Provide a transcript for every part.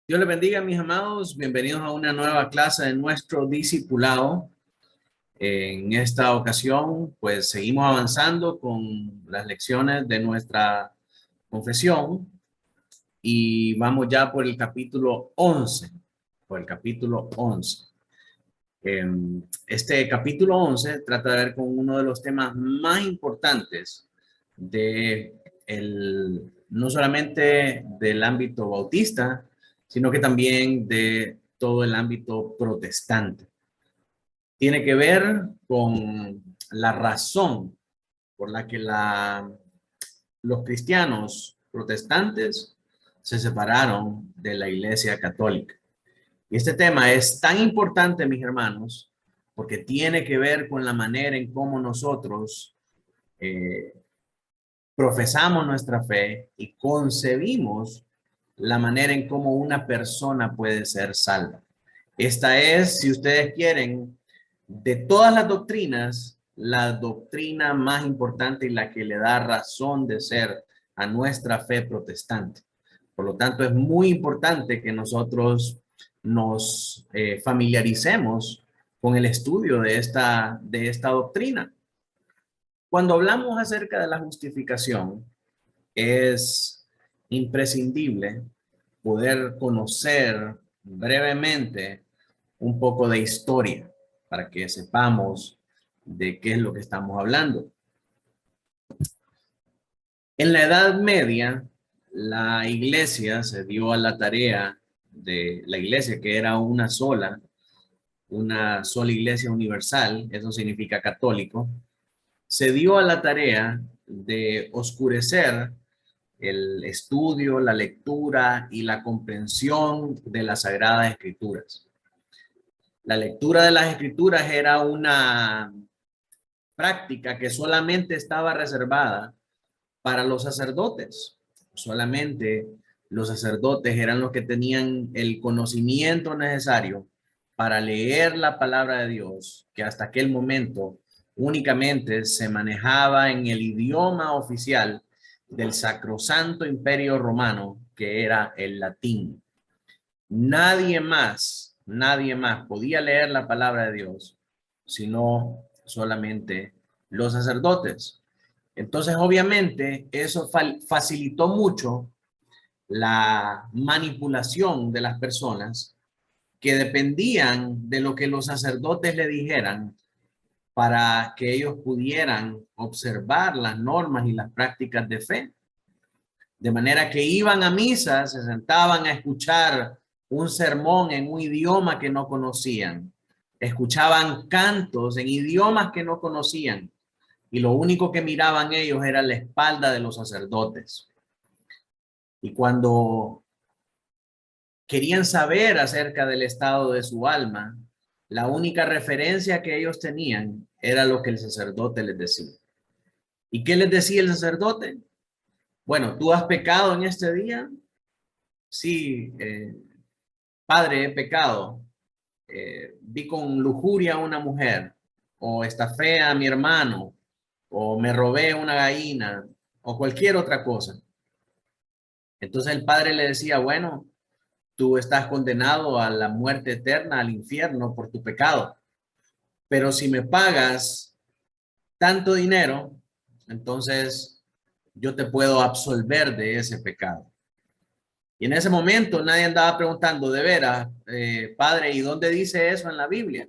Dios les bendiga, mis amados. Bienvenidos a una nueva clase de nuestro discipulado. En esta ocasión, pues seguimos avanzando con las lecciones de nuestra confesión y vamos ya por el capítulo 11. Por el capítulo 11. Este capítulo 11 trata de ver con uno de los temas más importantes no solamente del ámbito bautista, sino que también de todo el ámbito protestante. Tiene que ver con la razón por la que los cristianos protestantes se separaron de la Iglesia Católica. Y este tema es tan importante, mis hermanos, porque tiene que ver con la manera en cómo nosotros profesamos nuestra fe y concebimos la manera en cómo una persona puede ser salva. Esta es, si ustedes quieren, de todas las doctrinas, la doctrina más importante y la que le da razón de ser a nuestra fe protestante. Por lo tanto, es muy importante que nosotros nos familiaricemos con el estudio de esta doctrina. Cuando hablamos acerca de la justificación, es imprescindible poder conocer brevemente un poco de historia para que sepamos de qué es lo que estamos hablando. En la Edad Media, la iglesia se dio a la tarea de la iglesia, que era una sola iglesia universal, eso significa católico, se dio a la tarea de oscurecer el estudio, la lectura y la comprensión de las Sagradas Escrituras. La lectura de las Escrituras era una práctica que solamente estaba reservada para los sacerdotes. Solamente los sacerdotes eran los que tenían el conocimiento necesario para leer la palabra de Dios, que hasta aquel momento únicamente se manejaba en el idioma oficial del Sacrosanto Imperio Romano, que era el latín. Nadie más podía leer la palabra de Dios, sino solamente los sacerdotes. Entonces, obviamente, eso facilitó mucho la manipulación de las personas que dependían de lo que los sacerdotes le dijeran para que ellos pudieran observar las normas y las prácticas de fe. De manera que iban a misa, se sentaban a escuchar un sermón en un idioma que no conocían. Escuchaban cantos en idiomas que no conocían. Y lo único que miraban ellos era la espalda de los sacerdotes. Y cuando querían saber acerca del estado de su alma, la única referencia que ellos tenían era lo que el sacerdote les decía. ¿Y qué les decía el sacerdote? Bueno, ¿tú has pecado en este día? Sí, padre, he pecado. Vi con lujuria a una mujer, o estafé a mi hermano, o me robé una gallina, o cualquier otra cosa. Entonces el padre le decía, bueno, tú estás condenado a la muerte eterna, al infierno por tu pecado. Pero si me pagas tanto dinero, entonces yo te puedo absolver de ese pecado. Y en ese momento nadie andaba preguntando, de veras, padre, ¿y dónde dice eso en la Biblia?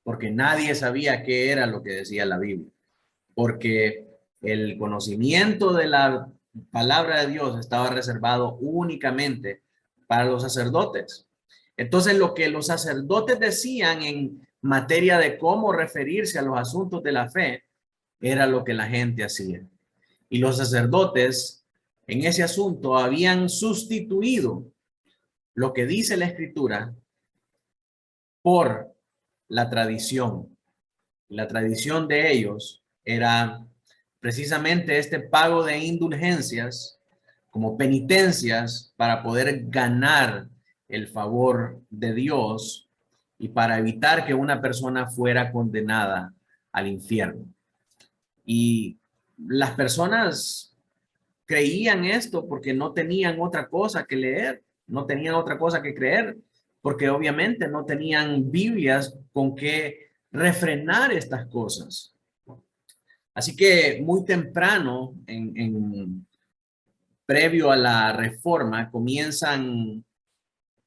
Porque nadie sabía qué era lo que decía la Biblia. Porque el conocimiento de la palabra de Dios estaba reservado únicamente para los sacerdotes. Entonces, lo que los sacerdotes decían en materia de cómo referirse a los asuntos de la fe era lo que la gente hacía. Y los sacerdotes en ese asunto habían sustituido lo que dice la Escritura por la tradición. La tradición de ellos era precisamente este pago de indulgencias como penitencias para poder ganar el favor de Dios y para evitar que una persona fuera condenada al infierno. Y las personas creían esto porque no tenían otra cosa que leer. no tenían otra cosa que creer, porque obviamente no tenían Biblias con que refrenar estas cosas. Así que muy temprano, previo a la reforma, comienzan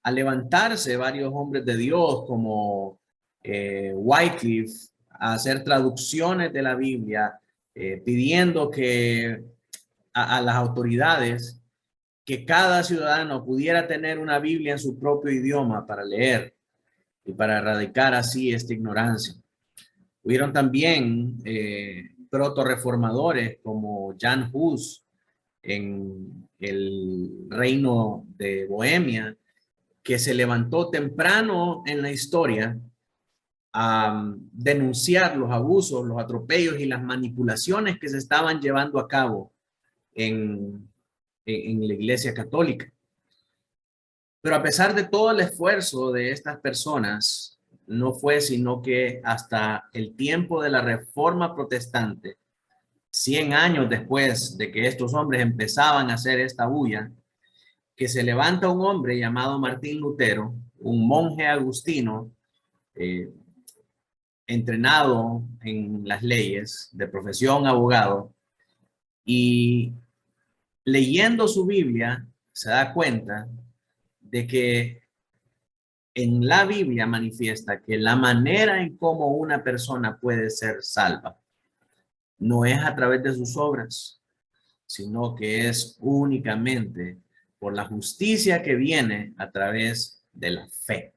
a levantarse varios hombres de Dios como Wycliffe a hacer traducciones de la Biblia, pidiendo que a las autoridades que cada ciudadano pudiera tener una Biblia en su propio idioma para leer y para erradicar así esta ignorancia. Hubieron también proto-reformadores como Jan Hus en el reino de Bohemia, que se levantó temprano en la historia a denunciar los abusos, los atropellos y las manipulaciones que se estaban llevando a cabo en la Iglesia Católica. Pero a pesar de todo el esfuerzo de estas personas, no fue sino que hasta el tiempo de la Reforma Protestante, 100 años después de que estos hombres empezaban a hacer esta bulla, que se levanta un hombre llamado Martín Lutero, un monje agustino, entrenado en las leyes, de profesión abogado, y leyendo su Biblia se da cuenta de que en la Biblia manifiesta que la manera en cómo una persona puede ser salva no es a través de sus obras, sino que es únicamente por la justicia que viene a través de la fe.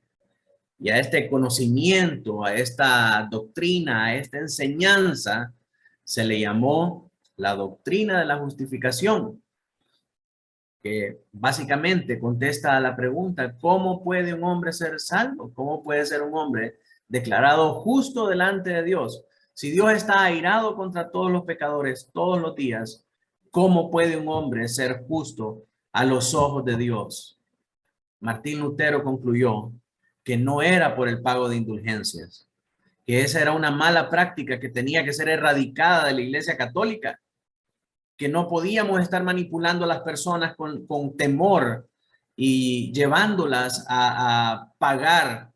Y a este conocimiento, a esta doctrina, a esta enseñanza, se le llamó la doctrina de la justificación, que básicamente contesta a la pregunta, ¿cómo puede un hombre ser salvo? ¿Cómo puede ser un hombre declarado justo delante de Dios? Si Dios está airado contra todos los pecadores todos los días, ¿cómo puede un hombre ser justo a los ojos de Dios? Martín Lutero concluyó que no era por el pago de indulgencias, que esa era una mala práctica que tenía que ser erradicada de la Iglesia Católica, que no podíamos estar manipulando a las personas con temor y llevándolas a pagar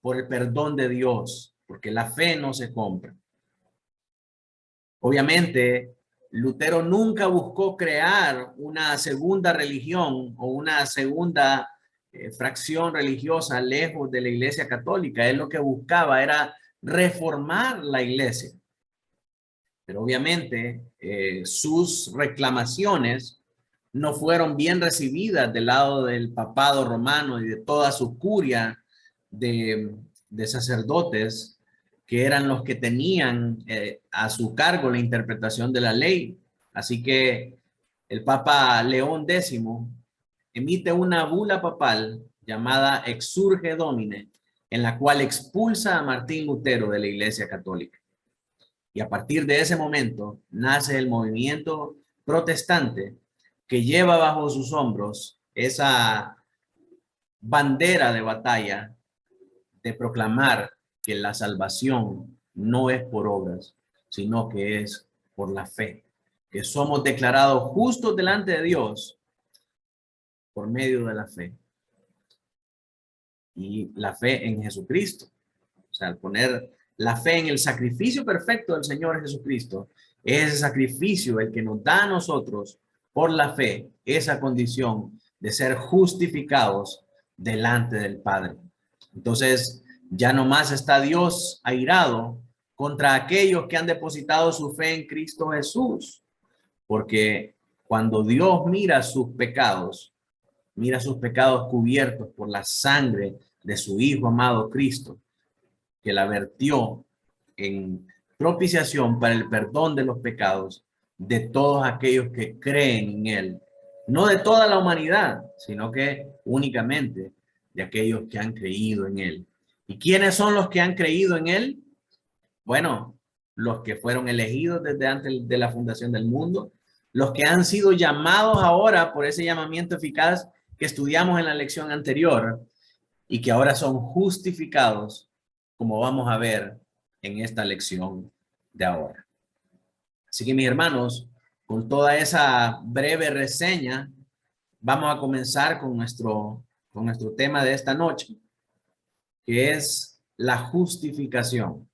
por el perdón de Dios, porque la fe no se compra. Obviamente, Lutero nunca buscó crear una segunda religión o una segunda fracción religiosa lejos de la Iglesia Católica. Él lo que buscaba era reformar la Iglesia. Pero obviamente sus reclamaciones no fueron bien recibidas del lado del papado romano y de toda su curia de sacerdotes que eran los que tenían a su cargo la interpretación de la ley. Así que el Papa León X emite una bula papal llamada Exsurge Domine, en la cual expulsa a Martín Lutero de la Iglesia Católica. Y a partir de ese momento nace el movimiento protestante que lleva bajo sus hombros esa bandera de batalla de proclamar que la salvación no es por obras, sino que es por la fe, que somos declarados justos delante de Dios por medio de la fe. Y la fe en Jesucristo. O sea, al poner la fe en el sacrificio perfecto del Señor Jesucristo, es ese sacrificio el que nos da a nosotros por la fe esa condición de ser justificados delante del Padre. Entonces, ya no más está Dios airado contra aquellos que han depositado su fe en Cristo Jesús, porque cuando Dios mira sus pecados cubiertos por la sangre de su Hijo amado Cristo, que la vertió en propiciación para el perdón de los pecados de todos aquellos que creen en Él. No de toda la humanidad, sino que únicamente de aquellos que han creído en Él. ¿Y quiénes son los que han creído en Él? Bueno, los que fueron elegidos desde antes de la fundación del mundo, los que han sido llamados ahora por ese llamamiento eficaz que estudiamos en la lección anterior y que ahora son justificados, como vamos a ver en esta lección de ahora. Así que mis hermanos, con toda esa breve reseña, vamos a comenzar con nuestro con nuestro tema de esta noche, que es la justificación.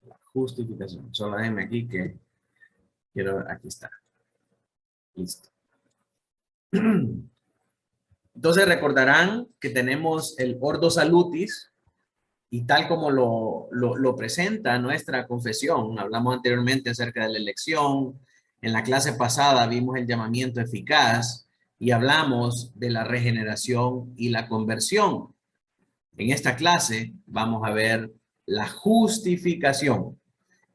La justificación. Solo déjenme aquí que quiero, aquí está. Listo. Entonces recordarán que tenemos el Ordo Salutis y tal como lo presenta nuestra confesión. Hablamos anteriormente acerca de la elección. En la clase pasada vimos el llamamiento eficaz y hablamos de la regeneración y la conversión. En esta clase vamos a ver la justificación,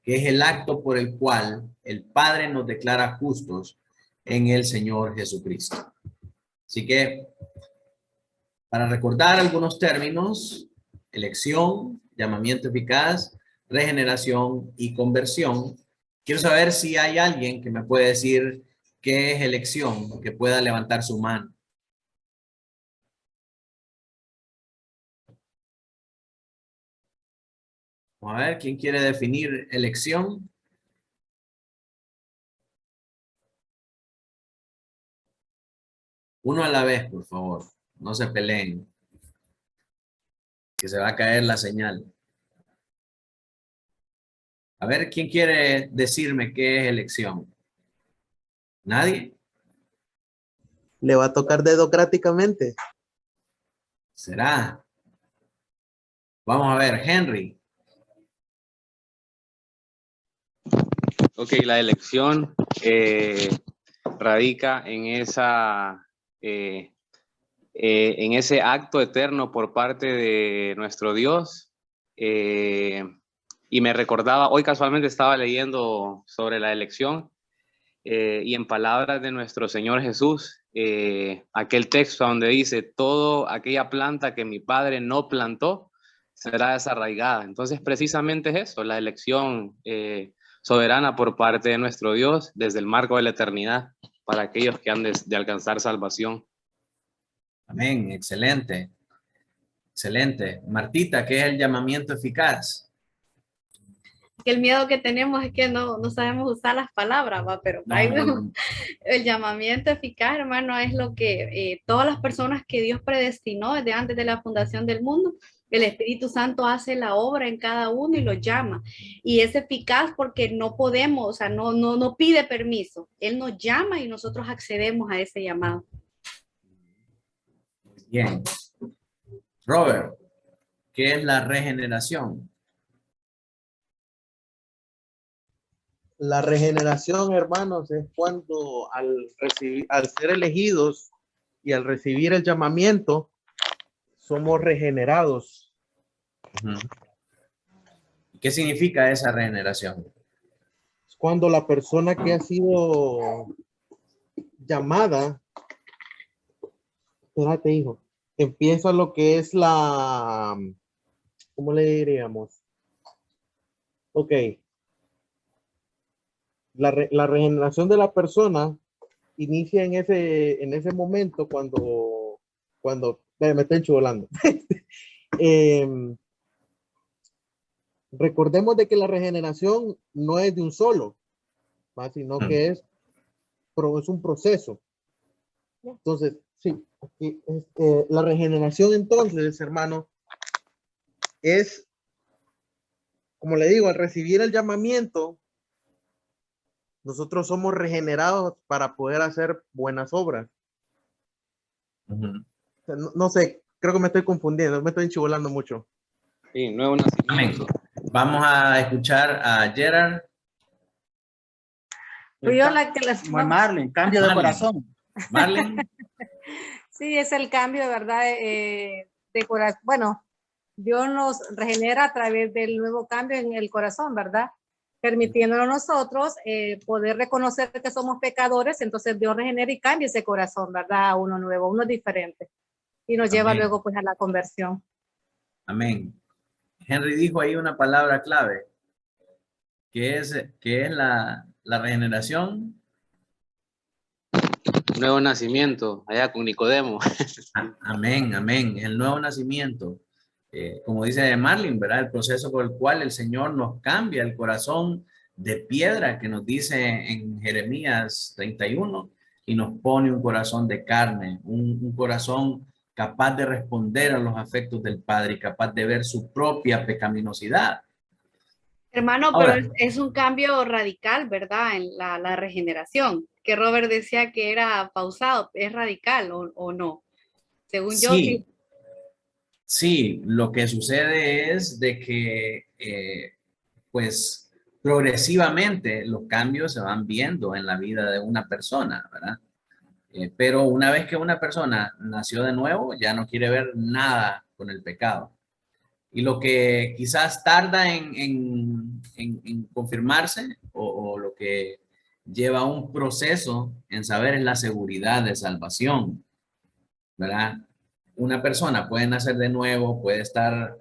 que es el acto por el cual el Padre nos declara justos en el Señor Jesucristo. Así que, para recordar algunos términos: elección, llamamiento eficaz, regeneración y conversión. Quiero saber si hay alguien que me puede decir qué es elección, que pueda levantar su mano. Vamos a ver, ¿quién quiere definir elección? Uno a la vez, por favor. No se peleen, que se va a caer la señal. A ver, ¿quién quiere decirme qué es elección? ¿Nadie? Le va a tocar dedocráticamente. ¿Será? Vamos a ver, Henry. Ok, la elección radica en ese acto eterno por parte de nuestro Dios. Y me recordaba, hoy casualmente estaba leyendo sobre la elección y en palabras de nuestro Señor Jesús, aquel texto donde dice, todo aquella planta que mi Padre no plantó será desarraigada. Entonces precisamente es eso, la elección soberana por parte de nuestro Dios desde el marco de la eternidad para aquellos que han de alcanzar salvación. Amén, excelente. Excelente. Martita, ¿qué es el llamamiento eficaz? Que el miedo que tenemos es que no sabemos usar las palabras, ¿va? Pero el llamamiento eficaz, hermano, es lo que todas las personas que Dios predestinó desde antes de la fundación del mundo, el Espíritu Santo hace la obra en cada uno y lo llama. Y es eficaz porque no podemos, o sea, no pide permiso. Él nos llama y nosotros accedemos a ese llamado. Bien. Robert, ¿qué es la regeneración? La regeneración, hermanos, es cuando al ser elegidos y al recibir el llamamiento, somos regenerados. ¿Qué significa esa regeneración? Es cuando la persona que ha sido llamada, espérate, hijo, empieza lo que es la, ¿cómo le diríamos? Ok. La regeneración de la persona inicia en ese momento cuando me estoy enchuvolando. Recordemos de que la regeneración no es de un solo, ¿va? Sino que es un proceso. Entonces, sí, la regeneración entonces, hermano, es, como le digo, al recibir el llamamiento, nosotros somos regenerados para poder hacer buenas obras. No sé, creo que me estoy confundiendo, me estoy enchivolando mucho. Sí, nuevo nacimiento. Vamos a escuchar a Gerard. Fui yo la que les... Marlene, cambio de corazón. Marlene. Sí, es el cambio, ¿verdad? De corazón. Bueno, Dios nos regenera a través del nuevo cambio en el corazón, ¿verdad? Permitiéndonos nosotros poder reconocer que somos pecadores, entonces Dios regenera y cambia ese corazón, ¿verdad? A uno nuevo, uno diferente. Y nos lleva luego pues a la conversión. Amén. Henry dijo ahí una palabra clave, que es la regeneración. Nuevo nacimiento, allá con Nicodemo. Amén, amén. El nuevo nacimiento. Como dice Marlene, ¿verdad? El proceso por el cual el Señor nos cambia el corazón de piedra que nos dice en Jeremías 31, y nos pone un corazón de carne, un corazón capaz de responder a los afectos del Padre y capaz de ver su propia pecaminosidad. Hermano, pero Ahora, es un cambio radical, ¿verdad? En la regeneración, que Robert decía que era pausado, ¿es radical o no? Según yo, sí. sí, sí, lo que sucede es de que, pues, progresivamente los cambios se van viendo en la vida de una persona, ¿verdad? Pero una vez que una persona nació de nuevo, ya no quiere ver nada con el pecado. Y lo que quizás tarda en confirmarse o lo que lleva un proceso en saber es la seguridad de salvación, ¿verdad? Una persona puede nacer de nuevo, puede estar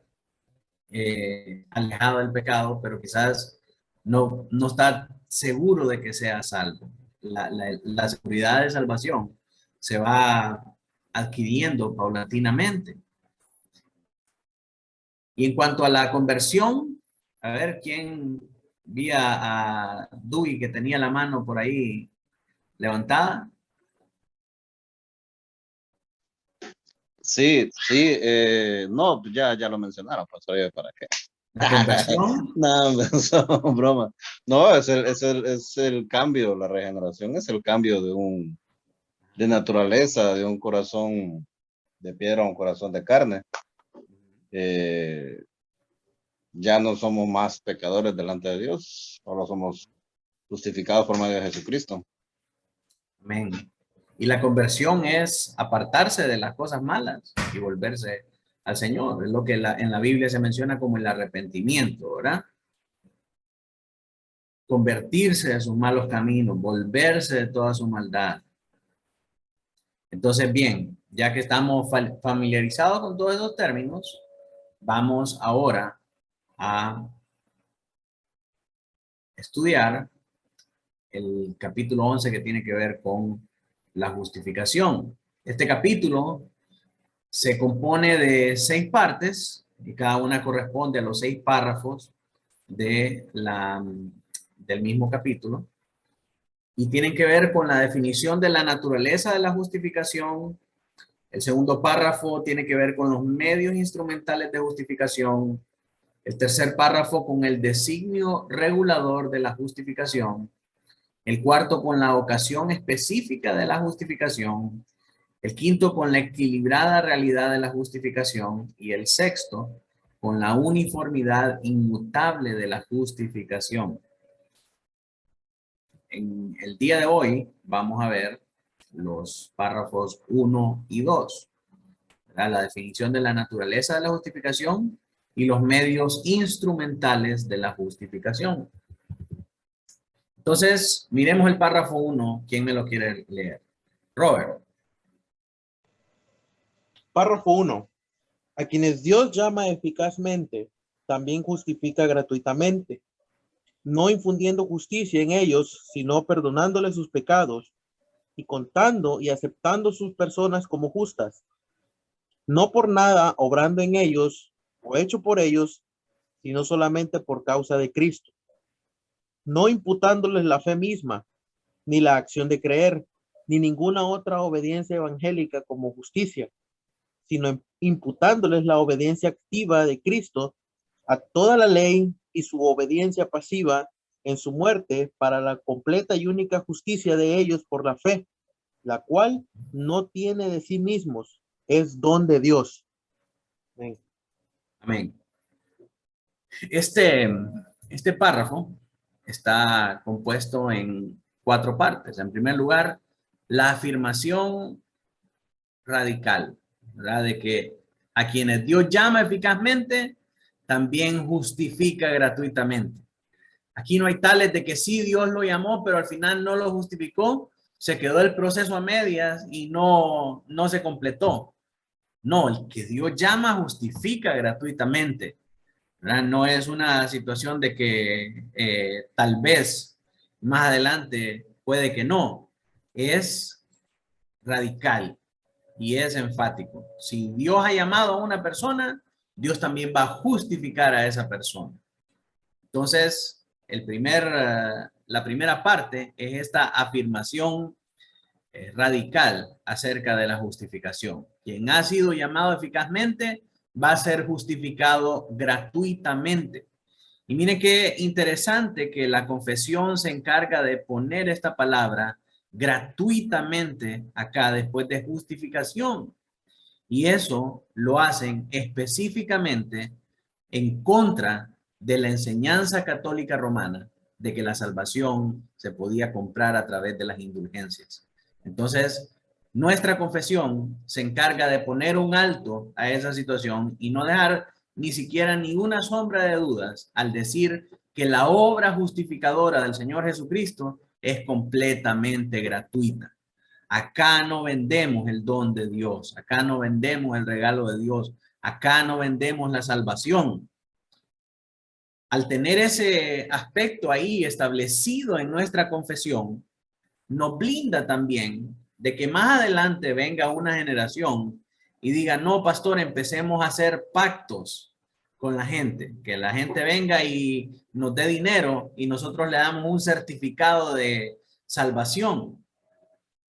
alejado del pecado, pero quizás no está seguro de que sea salvo. La seguridad de salvación se va adquiriendo paulatinamente. Y en cuanto a la conversión, a ver quién vi a Dewey que tenía la mano por ahí levantada. Sí, sí, no, ya lo mencionaron, pastor, ¿yo para qué? La conversión, No, son broma. No, es el cambio, la regeneración es el cambio de naturaleza, de un corazón de piedra a un corazón de carne. Ya no somos más pecadores delante de Dios, solo somos justificados por medio de Jesucristo. amén. Y la conversión es apartarse de las cosas malas y volverse al Señor. Es lo que en la Biblia se menciona como el arrepentimiento, ¿verdad? Convertirse de sus malos caminos, volverse de toda su maldad. Entonces, bien, ya que estamos familiarizados con todos esos términos, vamos ahora a estudiar el capítulo 11 que tiene que ver con la justificación. Este capítulo se compone de 6 partes y cada una corresponde a los 6 párrafos del mismo capítulo y tienen que ver con la definición de la naturaleza de la justificación. El segundo párrafo tiene que ver con los medios instrumentales de justificación. El tercer párrafo con el designio regulador de la justificación. El cuarto con la ocasión específica de la justificación. El quinto con la equilibrada realidad de la justificación. Y el sexto con la uniformidad inmutable de la justificación. En el día de hoy vamos a ver los párrafos 1 y 2. La definición de la naturaleza de la justificación y los medios instrumentales de la justificación. Entonces, miremos el párrafo 1. ¿Quién me lo quiere leer? Robert. Párrafo 1. A quienes Dios llama eficazmente, también justifica gratuitamente, no infundiendo justicia en ellos, sino perdonándoles sus pecados y contando y aceptando sus personas como justas, no por nada obrando en ellos o hecho por ellos, sino solamente por causa de Cristo, no imputándoles la fe misma, ni la acción de creer, ni ninguna otra obediencia evangélica como justicia, sino imputándoles la obediencia activa de Cristo a toda la ley y su obediencia pasiva en su muerte para la completa y única justicia de ellos por la fe, la cual no tiene de sí mismos, es don de Dios. Amén. Amén. Este párrafo está compuesto en 4 partes. En primer lugar, la afirmación radical, ¿verdad? De que a quienes Dios llama eficazmente, también justifica gratuitamente. Aquí no hay tales de que sí Dios lo llamó, pero al final no lo justificó, se quedó el proceso a medias y no se completó. No, el que Dios llama justifica gratuitamente, ¿verdad? No es una situación de que tal vez más adelante puede que no. Es radical y es enfático. Si Dios ha llamado a una persona, Dios también va a justificar a esa persona. Entonces, la primera parte es esta afirmación radical acerca de la justificación. Quien ha sido llamado eficazmente va a ser justificado gratuitamente. Y mire qué interesante que la confesión se encarga de poner esta palabra gratuitamente acá después de justificación. Y eso lo hacen específicamente en contra de la enseñanza católica romana de que la salvación se podía comprar a través de las indulgencias. Entonces, nuestra confesión se encarga de poner un alto a esa situación y no dejar ni siquiera ninguna sombra de dudas al decir que la obra justificadora del Señor Jesucristo es completamente gratuita. Acá no vendemos el don de Dios, acá no vendemos el regalo de Dios, acá no vendemos la salvación. Al tener ese aspecto ahí establecido en nuestra confesión, nos blinda también de que más adelante venga una generación y diga, no, pastor, empecemos a hacer pactos con la gente, que la gente venga y nos dé dinero y nosotros le damos un certificado de salvación.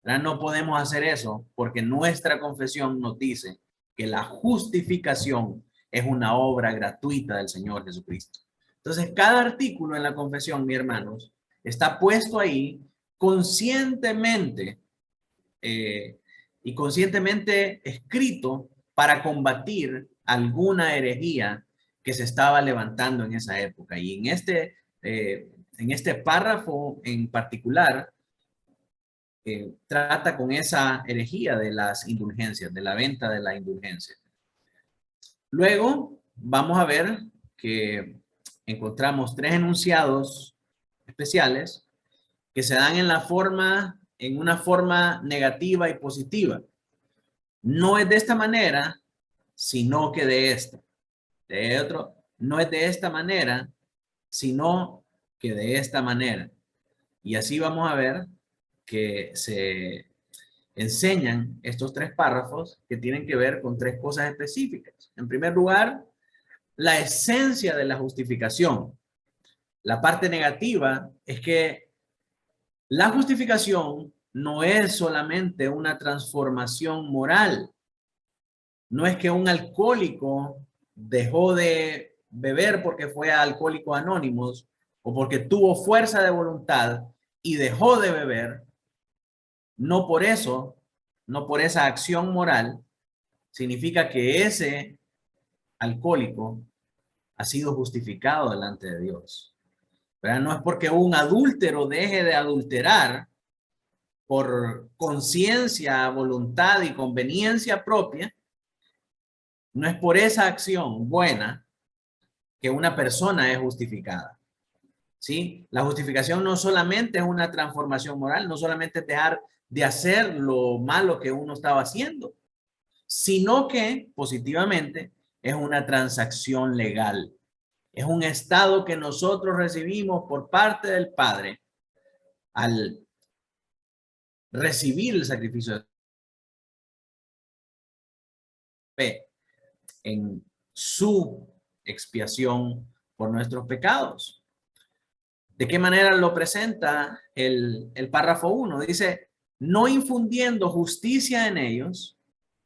No podemos hacer eso porque nuestra confesión nos dice que la justificación es una obra gratuita del Señor Jesucristo. Entonces, cada artículo en la confesión, mis hermanos, está puesto ahí conscientemente y conscientemente escrito para combatir alguna herejía que se estaba levantando en esa época. Y en este párrafo en particular, trata con esa herejía de las indulgencias, de la venta de la indulgencia. Luego vamos a ver que encontramos 3 enunciados especiales que se dan en una forma negativa y positiva. No es de esta manera, sino que de esta. De otro, no es de esta manera, sino que de esta manera. Y así vamos a ver que se enseñan estos 3 párrafos que tienen que ver con 3 cosas específicas. En primer lugar, la esencia de la justificación. La parte negativa es que la justificación no es solamente una transformación moral. No es que un alcohólico dejó de beber porque fue a Alcohólicos Anónimos o porque tuvo fuerza de voluntad y dejó de beber. No por eso, no por esa acción moral, significa que ese alcohólico ha sido justificado delante de Dios. ¿Verdad? No es porque un adúltero deje de adulterar por conciencia, voluntad y conveniencia propia. No es por esa acción buena que una persona es justificada. ¿Sí? La justificación no solamente es una transformación moral, no solamente es dejar de hacer lo malo que uno estaba haciendo, sino que positivamente es una transacción legal. Es un estado que nosotros recibimos por parte del Padre al recibir el sacrificio de fe en su expiación por nuestros pecados. ¿De qué manera lo presenta el párrafo 1? Dice, no infundiendo justicia en ellos,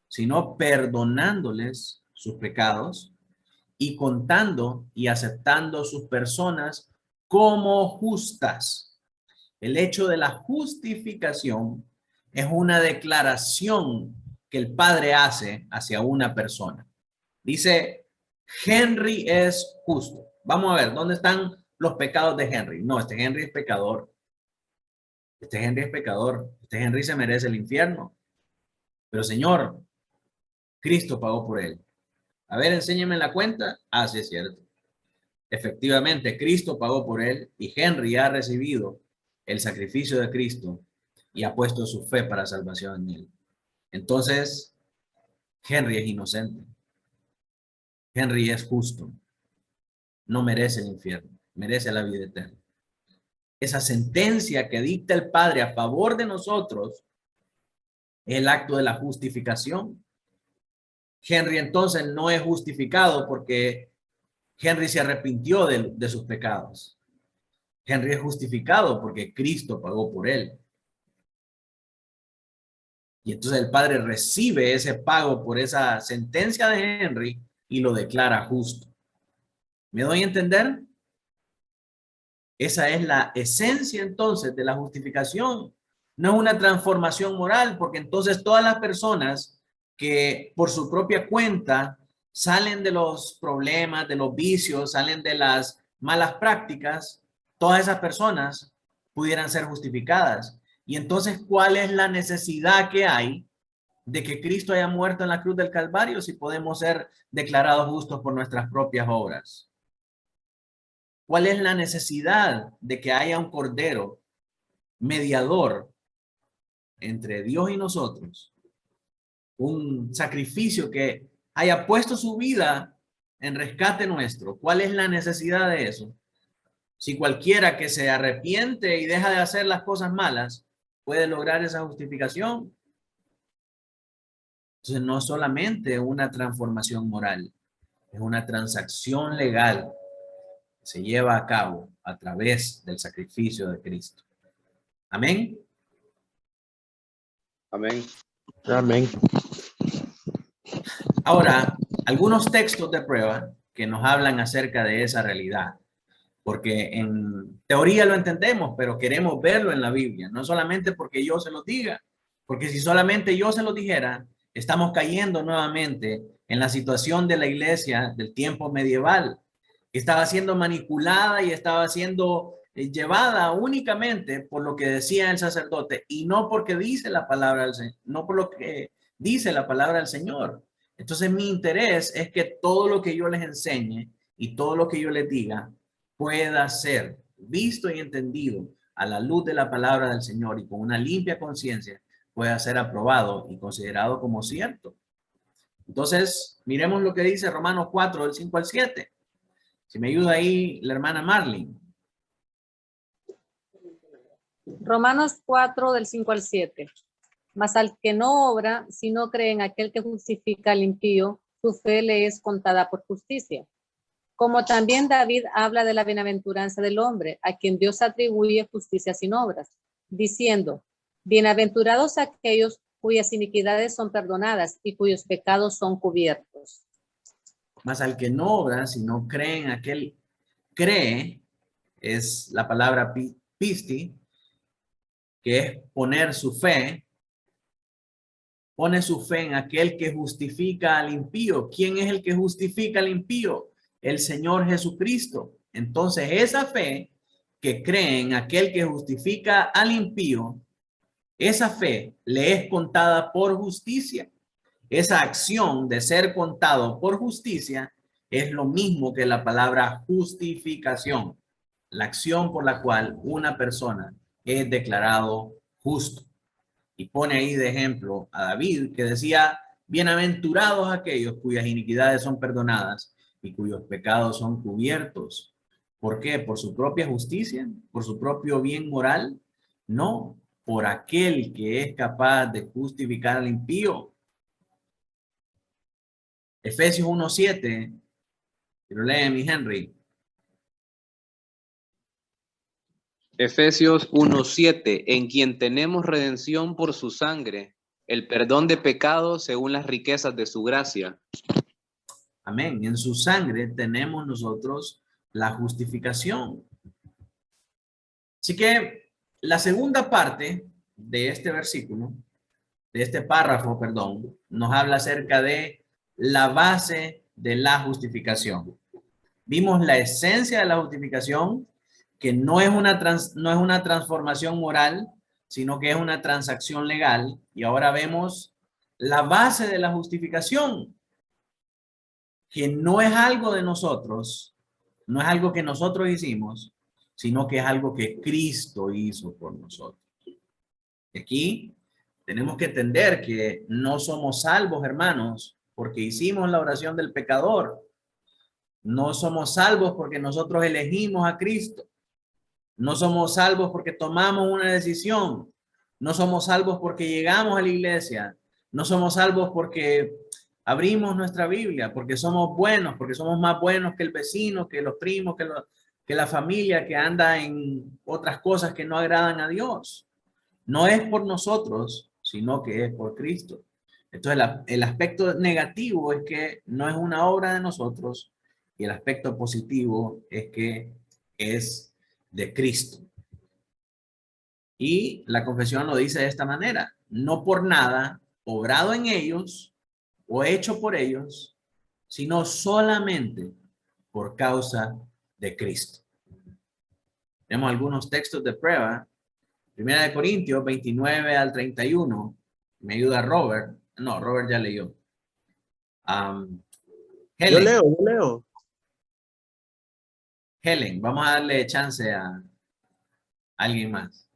sino perdonándoles sus pecados y contando y aceptando sus personas como justas. El hecho de la justificación es una declaración que el Padre hace hacia una persona. Dice, Henry es justo. Vamos a ver, ¿dónde están los pecados de Henry? No, este Henry es pecador. Este Henry es pecador. Este Henry se merece el infierno. Pero Señor, Cristo pagó por él. A ver, enséñeme la cuenta. Ah, sí, es cierto. Efectivamente, Cristo pagó por él y Henry ha recibido el sacrificio de Cristo y ha puesto su fe para salvación en él. Entonces, Henry es inocente. Henry es justo. No merece el infierno, merece la vida eterna. Esa sentencia que dicta el Padre a favor de nosotros es el acto de la justificación. Henry entonces no es justificado porque Henry se arrepintió de sus pecados. Henry es justificado porque Cristo pagó por él. Y entonces el padre recibe ese pago por esa sentencia de Henry y lo declara justo. ¿Me doy a entender? Esa es la esencia entonces de la justificación. No es una transformación moral, porque entonces todas las personas que por su propia cuenta salen de los problemas, de los vicios, salen de las malas prácticas, todas esas personas pudieran ser justificadas. Y entonces, ¿cuál es la necesidad que hay de que Cristo haya muerto en la cruz del Calvario si podemos ser declarados justos por nuestras propias obras? ¿Cuál es la necesidad de que haya un cordero mediador entre Dios y nosotros? Un sacrificio que haya puesto su vida en rescate nuestro. ¿Cuál es la necesidad de eso? Si cualquiera que se arrepiente y deja de hacer las cosas malas puede lograr esa justificación. Entonces no es solamente una transformación moral, es una transacción legal que se lleva a cabo a través del sacrificio de Cristo. Amén. Amén. Amén. Ahora, algunos textos de prueba que nos hablan acerca de esa realidad, porque en teoría lo entendemos, pero queremos verlo en la Biblia, no solamente porque yo se lo diga, porque si solamente yo se lo dijera, estamos cayendo nuevamente en la situación de la iglesia del tiempo medieval, que estaba siendo manipulada y estaba siendo llevada únicamente por lo que decía el sacerdote y no porque dice la palabra del Señor, no por lo que dice la palabra del Señor. Entonces mi interés es que todo lo que yo les enseñe y todo lo que yo les diga pueda ser visto y entendido a la luz de la palabra del Señor y con una limpia conciencia pueda ser aprobado y considerado como cierto. Entonces, miremos lo que dice Romanos 4, del 5 al 7. Si me ayuda ahí la hermana Marlene. Romanos 4, del 5 al 7. Mas al que no obra, si no cree en aquel que justifica al impío, su fe le es contada por justicia. Como también David habla de la bienaventuranza del hombre, a quien Dios atribuye justicia sin obras, diciendo, bienaventurados aquellos cuyas iniquidades son perdonadas y cuyos pecados son cubiertos. Mas al que no obra, si no cree en aquel, cree, es la palabra pisti, que es poner su fe, pone su fe en aquel que justifica al impío. ¿Quién es el que justifica al impío? El Señor Jesucristo. Entonces esa fe que cree en aquel que justifica al impío, esa fe le es contada por justicia. Esa acción de ser contado por justicia es lo mismo que la palabra justificación, la acción por la cual una persona es declarado justo. Y pone ahí de ejemplo a David, que decía, bienaventurados aquellos cuyas iniquidades son perdonadas y cuyos pecados son cubiertos. ¿Por qué? ¿Por su propia justicia? ¿Por su propio bien moral? No, por aquel que es capaz de justificar al impío. Efesios 1:7, lo lee mi Henry. Efesios 1:7, en quien tenemos redención por su sangre, el perdón de pecados según las riquezas de su gracia. Amén. En su sangre tenemos nosotros la justificación. Así que la segunda parte de este versículo, de este párrafo, perdón, nos habla acerca de la base de la justificación. Vimos la esencia de la justificación, que no es una transformación moral, sino que es una transacción legal. Y ahora vemos la base de la justificación, que no es algo de nosotros, no es algo que nosotros hicimos, sino que es algo que Cristo hizo por nosotros. Aquí tenemos que entender que no somos salvos, hermanos, porque hicimos la oración del pecador. No somos salvos porque nosotros elegimos a Cristo. No somos salvos porque tomamos una decisión. No somos salvos porque llegamos a la iglesia. No somos salvos porque abrimos nuestra Biblia, porque somos buenos, porque somos más buenos que el vecino, que los primos, que la familia que anda en otras cosas que no agradan a Dios. No es por nosotros, sino que es por Cristo. Entonces, el aspecto negativo es que no es una obra de nosotros y el aspecto positivo es que es de Cristo. Y la confesión lo dice de esta manera: no por nada obrado en ellos o hecho por ellos, sino solamente por causa de Cristo. Tenemos algunos textos de prueba. Primera de Corintios 29 al 31. Me ayuda Robert. No, Robert ya leyó. Yo Helen, leo. Helen, vamos a darle chance a alguien más.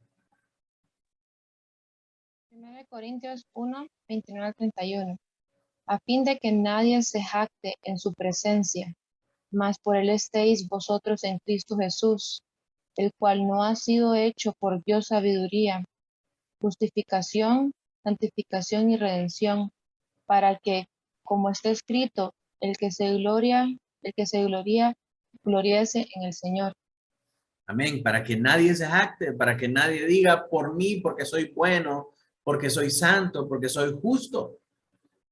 1 Corintios 1, 29 al 31. A fin de que nadie se jacte en su presencia, mas por él estéis vosotros en Cristo Jesús, el cual no ha sido hecho por Dios sabiduría, justificación, santificación y redención, para que, como está escrito, el que se gloria, gloriese en el Señor. Amén. Para que nadie se jacte, para que nadie diga por mí, porque soy bueno, porque soy santo, porque soy justo.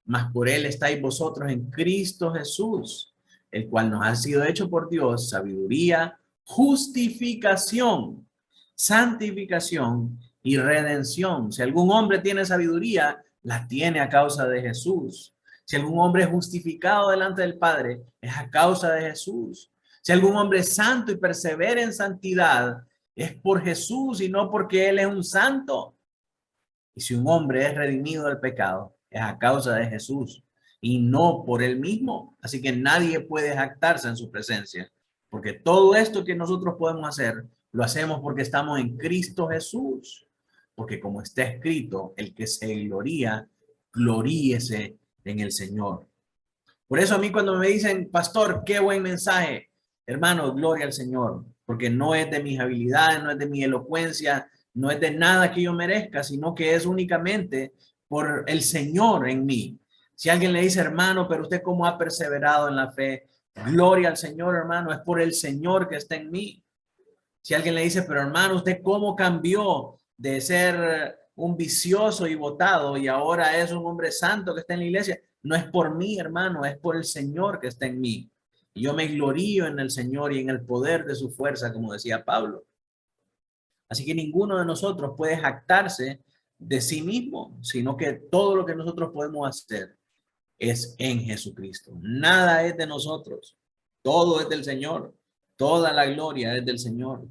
Mas por él estáis vosotros en Cristo Jesús, el cual nos ha sido hecho por Dios sabiduría, justificación, santificación y redención. Si algún hombre tiene sabiduría, la tiene a causa de Jesús. Si algún hombre es justificado delante del Padre, es a causa de Jesús. Si algún hombre es santo y persevera en santidad, es por Jesús y no porque él es un santo. Y si un hombre es redimido del pecado, es a causa de Jesús y no por él mismo. Así que nadie puede jactarse en su presencia, porque todo esto que nosotros podemos hacer, lo hacemos porque estamos en Cristo Jesús. Porque como está escrito, el que se gloría, gloríese en el Señor. Por eso a mí cuando me dicen, pastor, qué buen mensaje, hermano, gloria al Señor, porque no es de mis habilidades, no es de mi elocuencia, no es de nada que yo merezca, sino que es únicamente por el Señor en mí. Si alguien le dice, hermano, pero usted cómo ha perseverado en la fe, gloria al Señor, hermano, es por el Señor que está en mí. Si alguien le dice, pero hermano, usted cómo cambió de ser un vicioso y botado y ahora es un hombre santo que está en la iglesia, no es por mí, hermano, es por el Señor que está en mí. Y yo me glorío en el Señor y en el poder de su fuerza, como decía Pablo. Así que ninguno de nosotros puede jactarse de sí mismo, sino que todo lo que nosotros podemos hacer es en Jesucristo. Nada es de nosotros, todo es del Señor, toda la gloria es del Señor.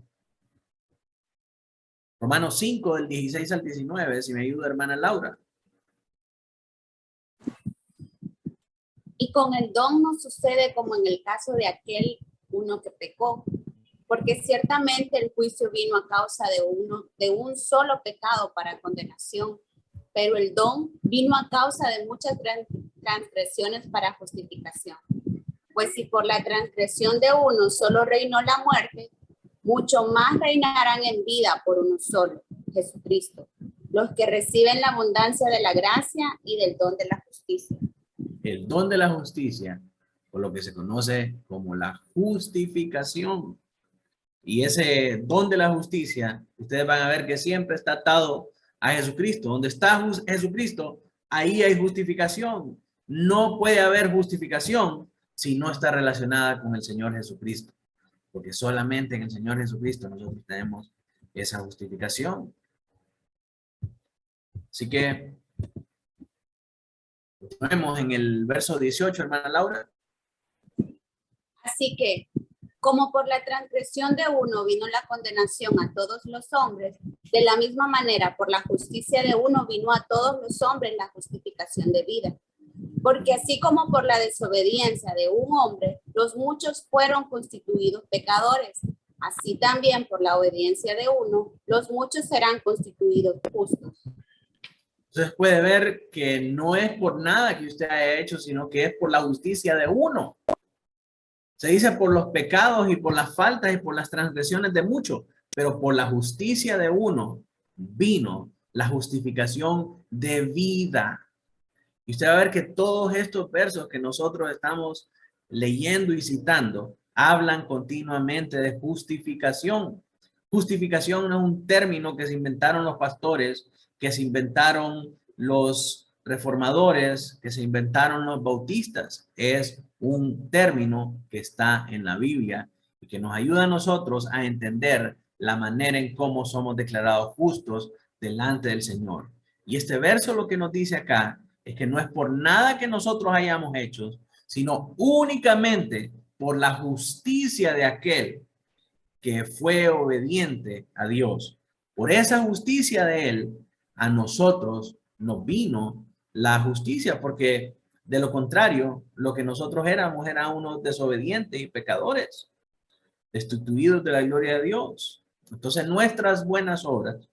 Romanos 5, del 16 al 19, si me ayuda hermana Laura. Y con el don no sucede como en el caso de aquel uno que pecó, porque ciertamente el juicio vino a causa de un solo pecado para condenación, pero el don vino a causa de muchas transgresiones para justificación. Pues si por la transgresión de uno solo reinó la muerte, mucho más reinarán en vida por uno solo, Jesucristo, los que reciben la abundancia de la gracia y del don de la justicia. El don de la justicia, por lo que se conoce como la justificación. Y ese don de la justicia, ustedes van a ver que siempre está atado a Jesucristo. Donde está Jesucristo, ahí hay justificación. No puede haber justificación si no está relacionada con el Señor Jesucristo. Porque solamente en el Señor Jesucristo nosotros tenemos esa justificación. Así que vemos en el verso 18, hermana Laura. Así que, como por la transgresión de uno vino la condenación a todos los hombres, de la misma manera por la justicia de uno vino a todos los hombres la justificación de vida. Porque así como por la desobediencia de un hombre, los muchos fueron constituidos pecadores, así también por la obediencia de uno, los muchos serán constituidos justos. Entonces puede ver que no es por nada que usted haya hecho, sino que es por la justicia de uno. Se dice por los pecados y por las faltas y por las transgresiones de muchos, pero por la justicia de uno vino la justificación de vida. Y usted va a ver que todos estos versos que nosotros estamos leyendo y citando hablan continuamente de justificación. Justificación no es un término que se inventaron los pastores que se inventaron los reformadores, que se inventaron los bautistas. Es un término que está en la Biblia y que nos ayuda a nosotros a entender la manera en cómo somos declarados justos delante del Señor. Y este verso lo que nos dice acá es que no es por nada que nosotros hayamos hecho, sino únicamente por la justicia de aquel que fue obediente a Dios. Por esa justicia de él, a nosotros nos vino la justicia, porque de lo contrario, lo que nosotros éramos era unos desobedientes y pecadores, destituidos de la gloria de Dios. Entonces nuestras buenas obras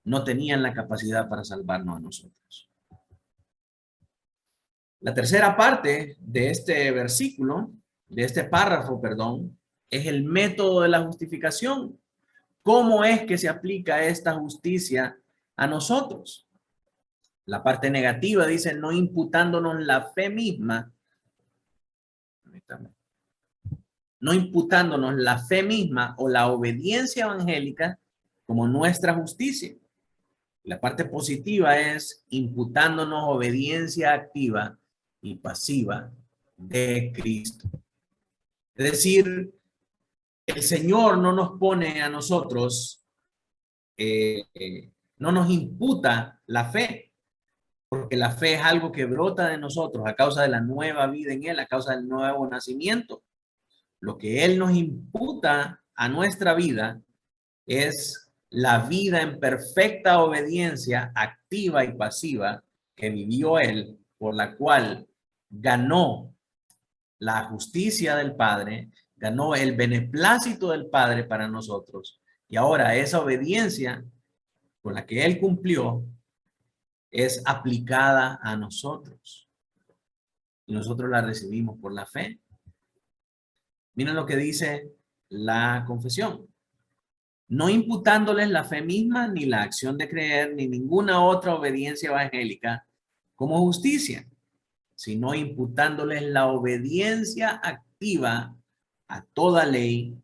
no tenían la capacidad para salvarnos a nosotros. La tercera parte de este versículo, de este párrafo, perdón, es el método de la justificación. ¿Cómo es que se aplica esta justicia a nosotros? La parte negativa dice, no imputándonos la fe misma. No imputándonos la fe misma o la obediencia evangélica como nuestra justicia. La parte positiva es imputándonos obediencia activa y pasiva de Cristo. Es decir, el Señor no nos pone a nosotros, no nos imputa la fe, porque la fe es algo que brota de nosotros a causa de la nueva vida en Él, a causa del nuevo nacimiento. Lo que Él nos imputa a nuestra vida es la vida en perfecta obediencia activa y pasiva que vivió Él, por la cual ganó la justicia del Padre, ganó el beneplácito del Padre para nosotros. Y ahora esa obediencia con la que Él cumplió es aplicada a nosotros. Y nosotros la recibimos por la fe. Miren lo que dice la confesión. No imputándoles la fe misma, ni la acción de creer, ni ninguna otra obediencia evangélica como justicia, sino imputándoles la obediencia activa a toda ley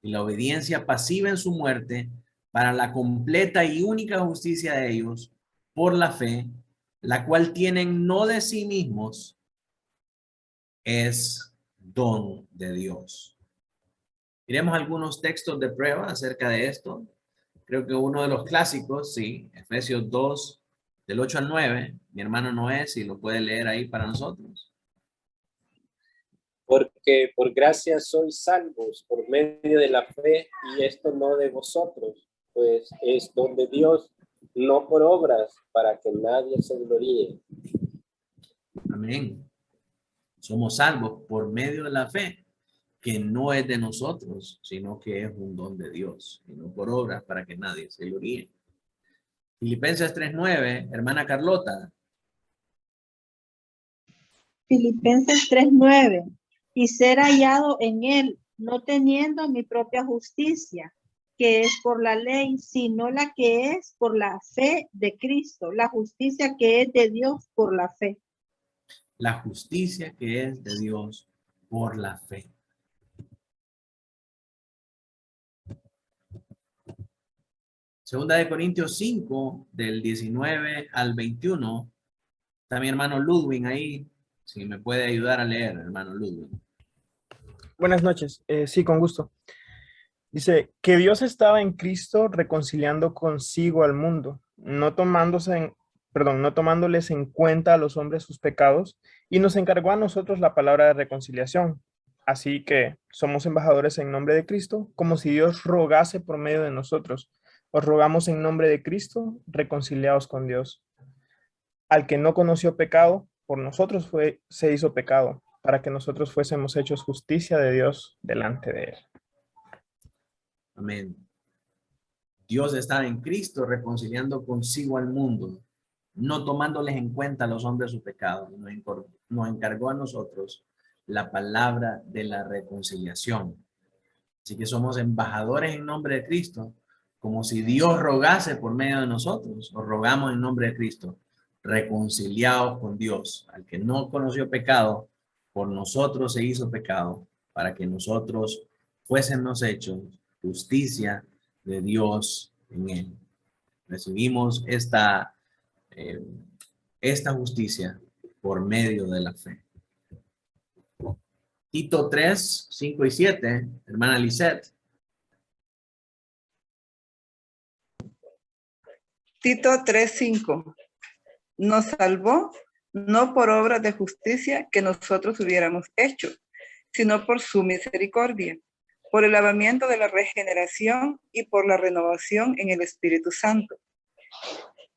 y la obediencia pasiva en su muerte para la completa y única justicia de ellos por la fe, la cual tienen no de sí mismos, es don de Dios. Miremos algunos textos de prueba acerca de esto. Creo que uno de los clásicos, sí, Efesios 2, del 8 al 9. Mi hermano Noé, si lo puede leer ahí para nosotros. Porque por gracia sois salvos por medio de la fe, y esto no de vosotros, pues es don de Dios, no por obras, para que nadie se gloríe. Amén. Somos salvos por medio de la fe, que no es de nosotros, sino que es un don de Dios, y no por obras para que nadie se gloríe. Filipenses 3:9, hermana Carlota. Filipenses 3:9, y ser hallado en él, no teniendo mi propia justicia, que es por la ley, sino la que es por la fe de Cristo, la justicia que es de Dios por la fe. La justicia que es de Dios por la fe. Segunda de Corintios 5, del 19 al 21. Está mi hermano Ludwig ahí. Si me puede ayudar a leer, hermano Ludwig. Buenas noches. Sí, con gusto. Dice que Dios estaba en Cristo reconciliando consigo al mundo, no tomándoles en cuenta a los hombres sus pecados, y nos encargó a nosotros la palabra de reconciliación. Así que somos embajadores en nombre de Cristo, como si Dios rogase por medio de nosotros. Os rogamos en nombre de Cristo, reconciliados con Dios. Al que no conoció pecado, por nosotros se hizo pecado, para que nosotros fuésemos hechos justicia de Dios delante de él. Amén. Dios está en Cristo reconciliando consigo al mundo, no tomándoles en cuenta a los hombres su pecado. Nos encargó a nosotros la palabra de la reconciliación. Así que somos embajadores en nombre de Cristo, como si Dios rogase por medio de nosotros. Os rogamos en nombre de Cristo, reconciliados con Dios. Al que no conoció pecado, por nosotros se hizo pecado, para que nosotros fuésemos hechos justicia de Dios en él. Recibimos esta esta justicia por medio de la fe. Tito 3, 5 y 7, hermana Lisette. Tito 3:5. Nos salvó no por obras de justicia que nosotros hubiéramos hecho, sino por su misericordia, por el lavamiento de la regeneración y por la renovación en el Espíritu Santo,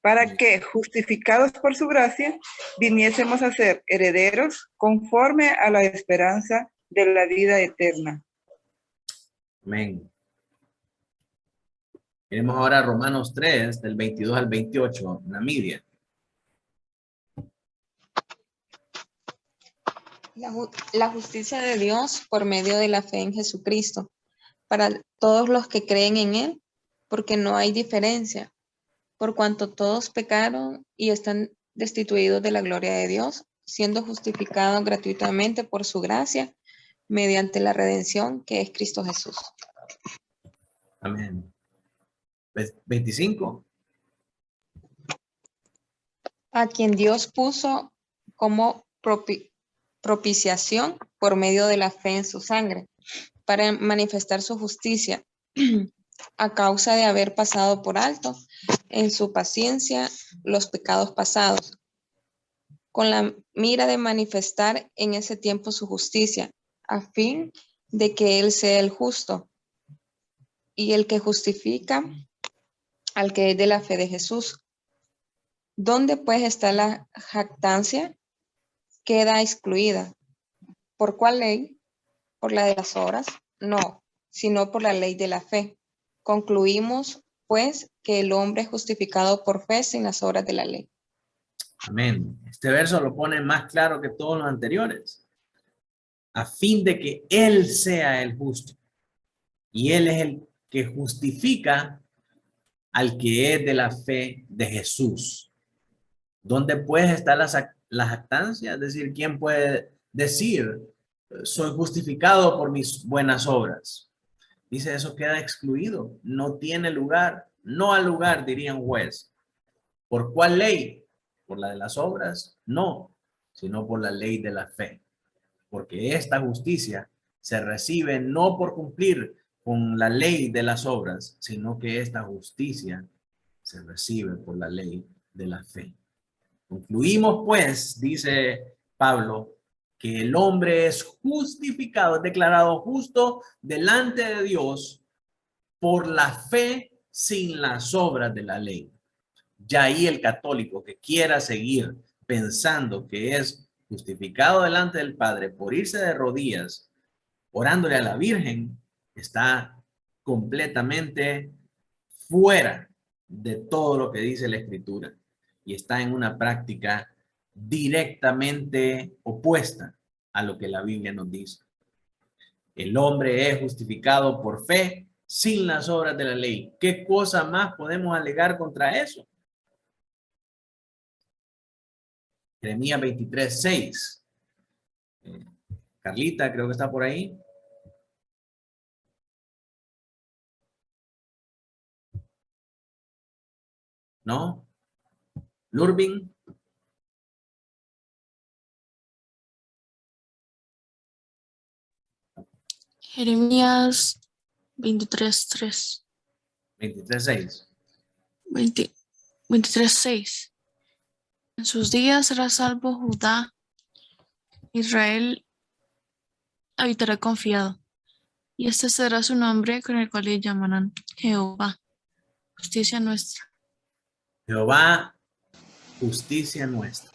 para que, justificados por su gracia, viniésemos a ser herederos conforme a la esperanza de la vida eterna. Amén. Miremos ahora Romanos 3, del 22 al 28, Namibia. La justicia de Dios por medio de la fe en Jesucristo, para todos los que creen en Él, porque no hay diferencia, por cuanto todos pecaron y están destituidos de la gloria de Dios, siendo justificados gratuitamente por su gracia, mediante la redención que es Cristo Jesús. Amén. 25. A quien Dios puso como propiciación por medio de la fe en su sangre, para manifestar su justicia, a causa de haber pasado por alto en su paciencia los pecados pasados, con la mira de manifestar en ese tiempo su justicia, a fin de que Él sea el justo y el que justifica al que es de la fe de Jesús. ¿Dónde pues está la jactancia? Queda excluida. ¿Por cuál ley? ¿Por la de las obras? No, sino por la ley de la fe. Concluimos, pues, que el hombre es justificado por fe sin las obras de la ley. Amén. Este verso lo pone más claro que todos los anteriores. A fin de que Él sea el justo. Y Él es el que justifica al que es de la fe de Jesús. ¿Dónde puede estar la jactancia? Es decir, ¿quién puede decir, soy justificado por mis buenas obras? Dice, eso queda excluido. No tiene lugar. No al lugar, diría un juez. ¿Por cuál ley? ¿Por la de las obras? No, sino por la ley de la fe. Porque esta justicia se recibe no por cumplir con la ley de las obras, sino que esta justicia se recibe por la ley de la fe. Concluimos pues, dice Pablo, que el hombre es justificado, es declarado justo delante de Dios por la fe sin las obras de la ley. Ya ahí el católico que quiera seguir pensando que es justificado delante del Padre por irse de rodillas, orándole a la Virgen, está completamente fuera de todo lo que dice la Escritura y está en una práctica directamente opuesta a lo que la Biblia nos dice. El hombre es justificado por fe sin las obras de la ley. ¿Qué cosa más podemos alegar contra eso? Jeremías 23:6. Carlita, creo que está por ahí. ¿No? Lurbin. Jeremías 23:3. 23:6. 23:6. En sus días será salvo Judá, Israel habitará confiado, y este será su nombre con el cual le llamarán Jehová, justicia nuestra. Jehová, justicia nuestra.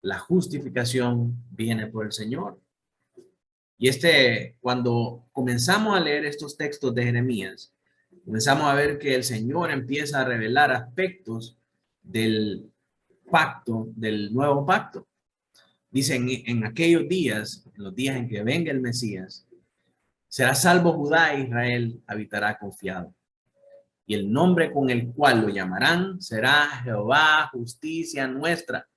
La justificación viene por el Señor. Y cuando comenzamos a leer estos textos de Jeremías, comenzamos a ver que el Señor empieza a revelar aspectos del pacto, del nuevo pacto. Dicen, en aquellos días, en los días en que venga el Mesías, será salvo Judá e Israel habitará confiado. Y el nombre con el cual lo llamarán será Jehová, justicia nuestra.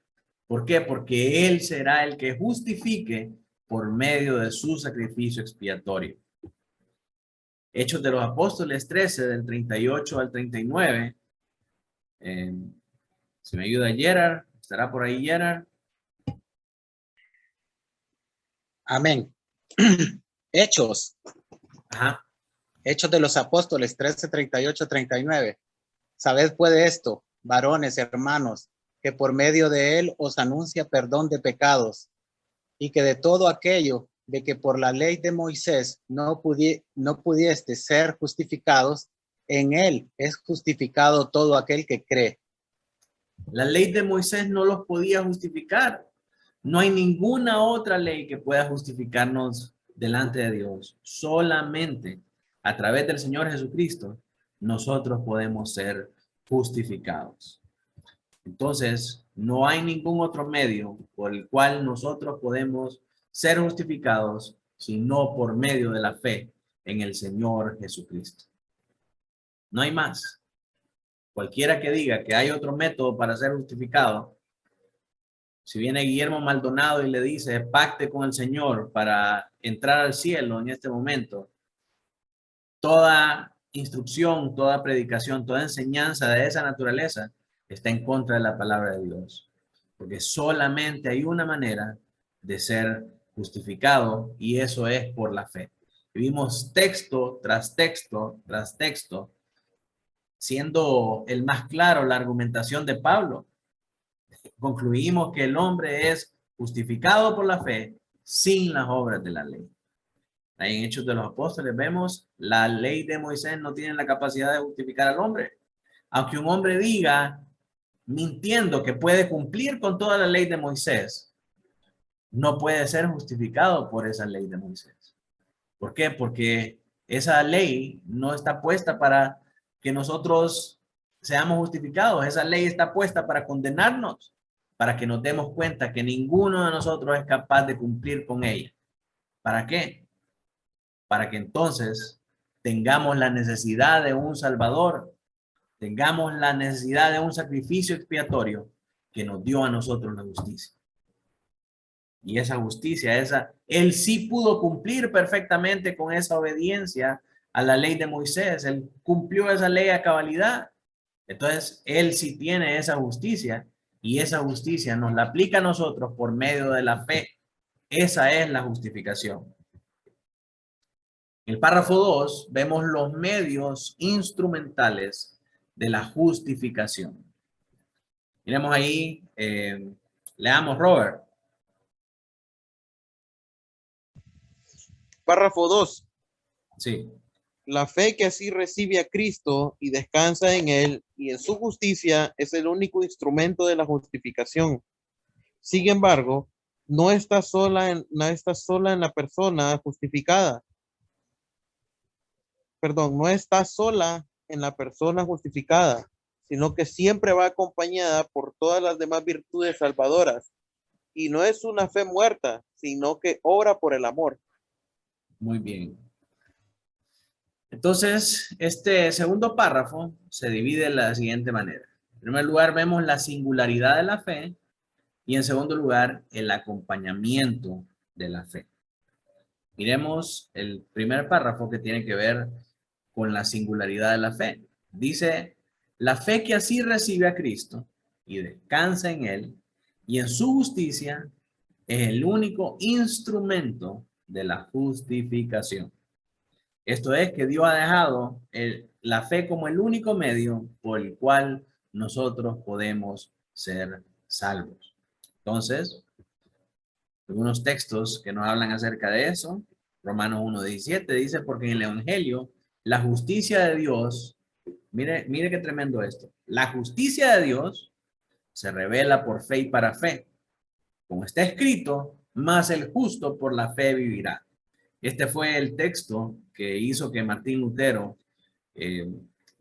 ¿Por qué? Porque Él será el que justifique por medio de su sacrificio expiatorio. Hechos de los Apóstoles 13, del 38 al 39, Si me ayuda Gerard, ¿estará por ahí Gerard? Amén. Hechos. Ajá. Hechos de los Apóstoles 13, 38, 39. Sabed puede esto, varones, hermanos, que por medio de él os anuncia perdón de pecados, y que de todo aquello de que por la ley de Moisés no pudieste ser justificados, en él es justificado todo aquel que cree. La ley de Moisés no los podía justificar. No hay ninguna otra ley que pueda justificarnos delante de Dios. Solamente a través del Señor Jesucristo nosotros podemos ser justificados. Entonces, no hay ningún otro medio por el cual nosotros podemos ser justificados sino por medio de la fe en el Señor Jesucristo. No hay más. Cualquiera que diga que hay otro método para ser justificado, si viene Guillermo Maldonado y le dice pacte con el Señor para entrar al cielo en este momento, toda instrucción, toda predicación, toda enseñanza de esa naturaleza está en contra de la palabra de Dios. Porque solamente hay una manera de ser justificado y eso es por la fe. Vimos texto tras texto tras texto, siendo el más claro la argumentación de Pablo. Concluimos que el hombre es justificado por la fe sin las obras de la ley. Ahí en Hechos de los Apóstoles vemos la ley de Moisés no tiene la capacidad de justificar al hombre. Aunque un hombre diga, mintiendo, que puede cumplir con toda la ley de Moisés, no puede ser justificado por esa ley de Moisés. ¿Por qué? Porque esa ley no está puesta para que nosotros seamos justificados. Esa ley está puesta para condenarnos, para que nos demos cuenta que ninguno de nosotros es capaz de cumplir con ella. ¿Para qué? Para que entonces tengamos la necesidad de un Salvador, tengamos la necesidad de un sacrificio expiatorio que nos dio a nosotros la justicia. Y esa justicia, él sí pudo cumplir perfectamente con esa obediencia a la ley de Moisés. Él cumplió esa ley a cabalidad. Entonces, él sí tiene esa justicia y esa justicia nos la aplica a nosotros por medio de la fe. Esa es la justificación. En el párrafo 2 vemos los medios instrumentales de la justificación. Miremos ahí, leamos Robert. Párrafo 2. Sí. La fe que así recibe a Cristo y descansa en él y en su justicia es el único instrumento de la justificación. Sin embargo, no está sola en la persona justificada. Perdón, no está sola en la persona justificada, sino que siempre va acompañada por todas las demás virtudes salvadoras. Y no es una fe muerta, sino que obra por el amor. Muy bien. Entonces, este segundo párrafo se divide de la siguiente manera. En primer lugar, vemos la singularidad de la fe y en segundo lugar, el acompañamiento de la fe. Miremos el primer párrafo que tiene que ver con la singularidad de la fe. Dice, la fe que así recibe a Cristo y descansa en él y en su justicia es el único instrumento de la justificación. Esto es que Dios ha dejado la fe como el único medio por el cual nosotros podemos ser salvos. Entonces, algunos textos que nos hablan acerca de eso. Romanos 1:17 dice, porque en el Evangelio, la justicia de Dios, mire qué tremendo esto. La justicia de Dios se revela por fe y para fe. Como está escrito, más el justo por la fe vivirá. Este fue el texto que hizo que Martín Lutero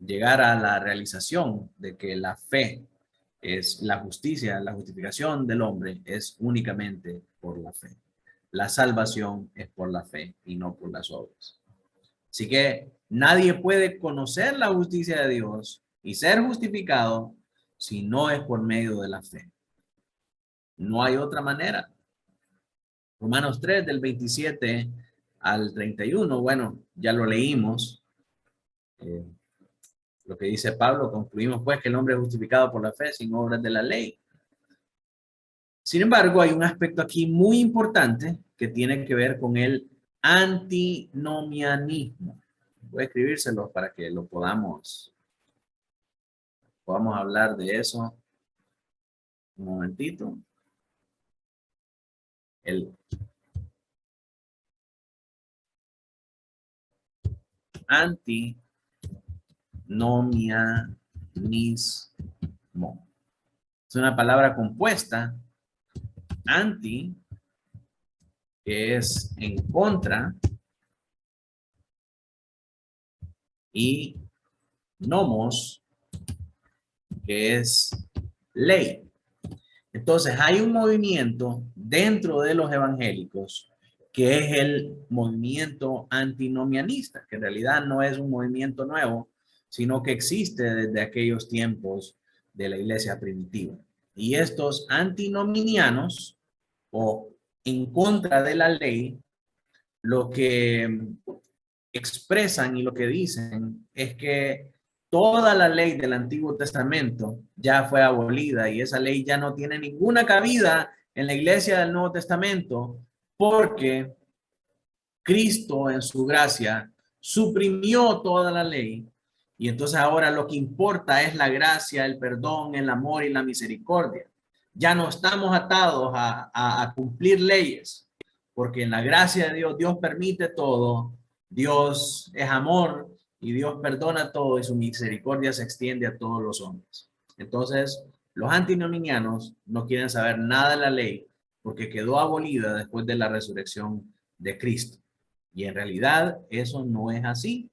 llegara a la realización de que la fe es la justicia, la justificación del hombre es únicamente por la fe. La salvación es por la fe y no por las obras. Así que nadie puede conocer la justicia de Dios y ser justificado si no es por medio de la fe. No hay otra manera. Romanos 3 del 27 al 31, bueno, ya lo leímos. Lo que dice Pablo, concluimos pues que el hombre es justificado por la fe sin obras de la ley. Sin embargo, hay un aspecto aquí muy importante que tiene que ver con el antinomianismo. Voy a escribírselo para que lo podamos hablar de eso. Un momentito. El antinomianismo. Es una palabra compuesta. Anti, que es en contra, y nomos, que es ley. Entonces hay un movimiento dentro de los evangélicos que es el movimiento antinomianista, que en realidad no es un movimiento nuevo, sino que existe desde aquellos tiempos de la iglesia primitiva. Y estos antinominianos, o en contra de la ley, lo que expresan y lo que dicen es que toda la ley del Antiguo Testamento ya fue abolida y esa ley ya no tiene ninguna cabida en la iglesia del Nuevo Testamento porque Cristo en su gracia suprimió toda la ley y entonces ahora lo que importa es la gracia, el perdón, el amor y la misericordia. Ya no estamos atados a cumplir leyes, porque en la gracia de Dios, Dios permite todo, Dios es amor y Dios perdona todo y su misericordia se extiende a todos los hombres. Entonces, los antinominianos no quieren saber nada de la ley porque quedó abolida después de la resurrección de Cristo. Y en realidad eso no es así.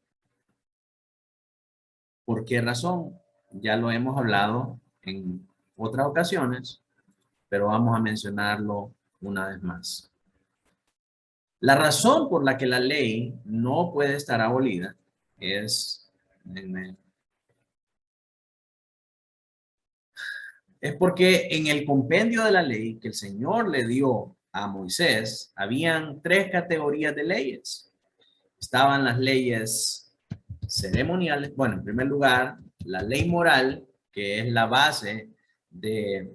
¿Por qué razón? Ya lo hemos hablado en otras ocasiones, pero vamos a mencionarlo una vez más. La razón por la que la ley no puede estar abolida es porque en el compendio de la ley que el Señor le dio a Moisés, habían 3 categorías de leyes. Estaban las leyes ceremoniales. Bueno, en primer lugar, la ley moral, que es la base de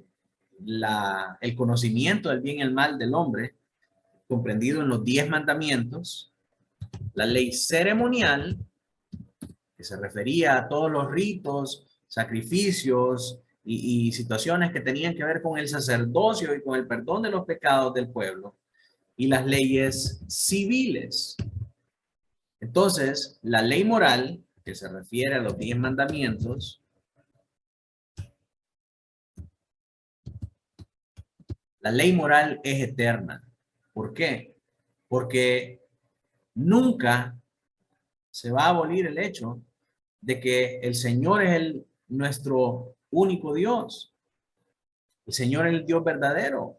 el conocimiento del bien y el mal del hombre, comprendido en los 10 mandamientos. La ley ceremonial, que se refería a todos los ritos, sacrificios y situaciones que tenían que ver con el sacerdocio y con el perdón de los pecados del pueblo. Y las leyes civiles. Entonces, la ley moral, que se refiere a los 10 mandamientos, la ley moral es eterna. ¿Por qué? Porque nunca se va a abolir el hecho de que el Señor es nuestro único Dios. El Señor es el Dios verdadero.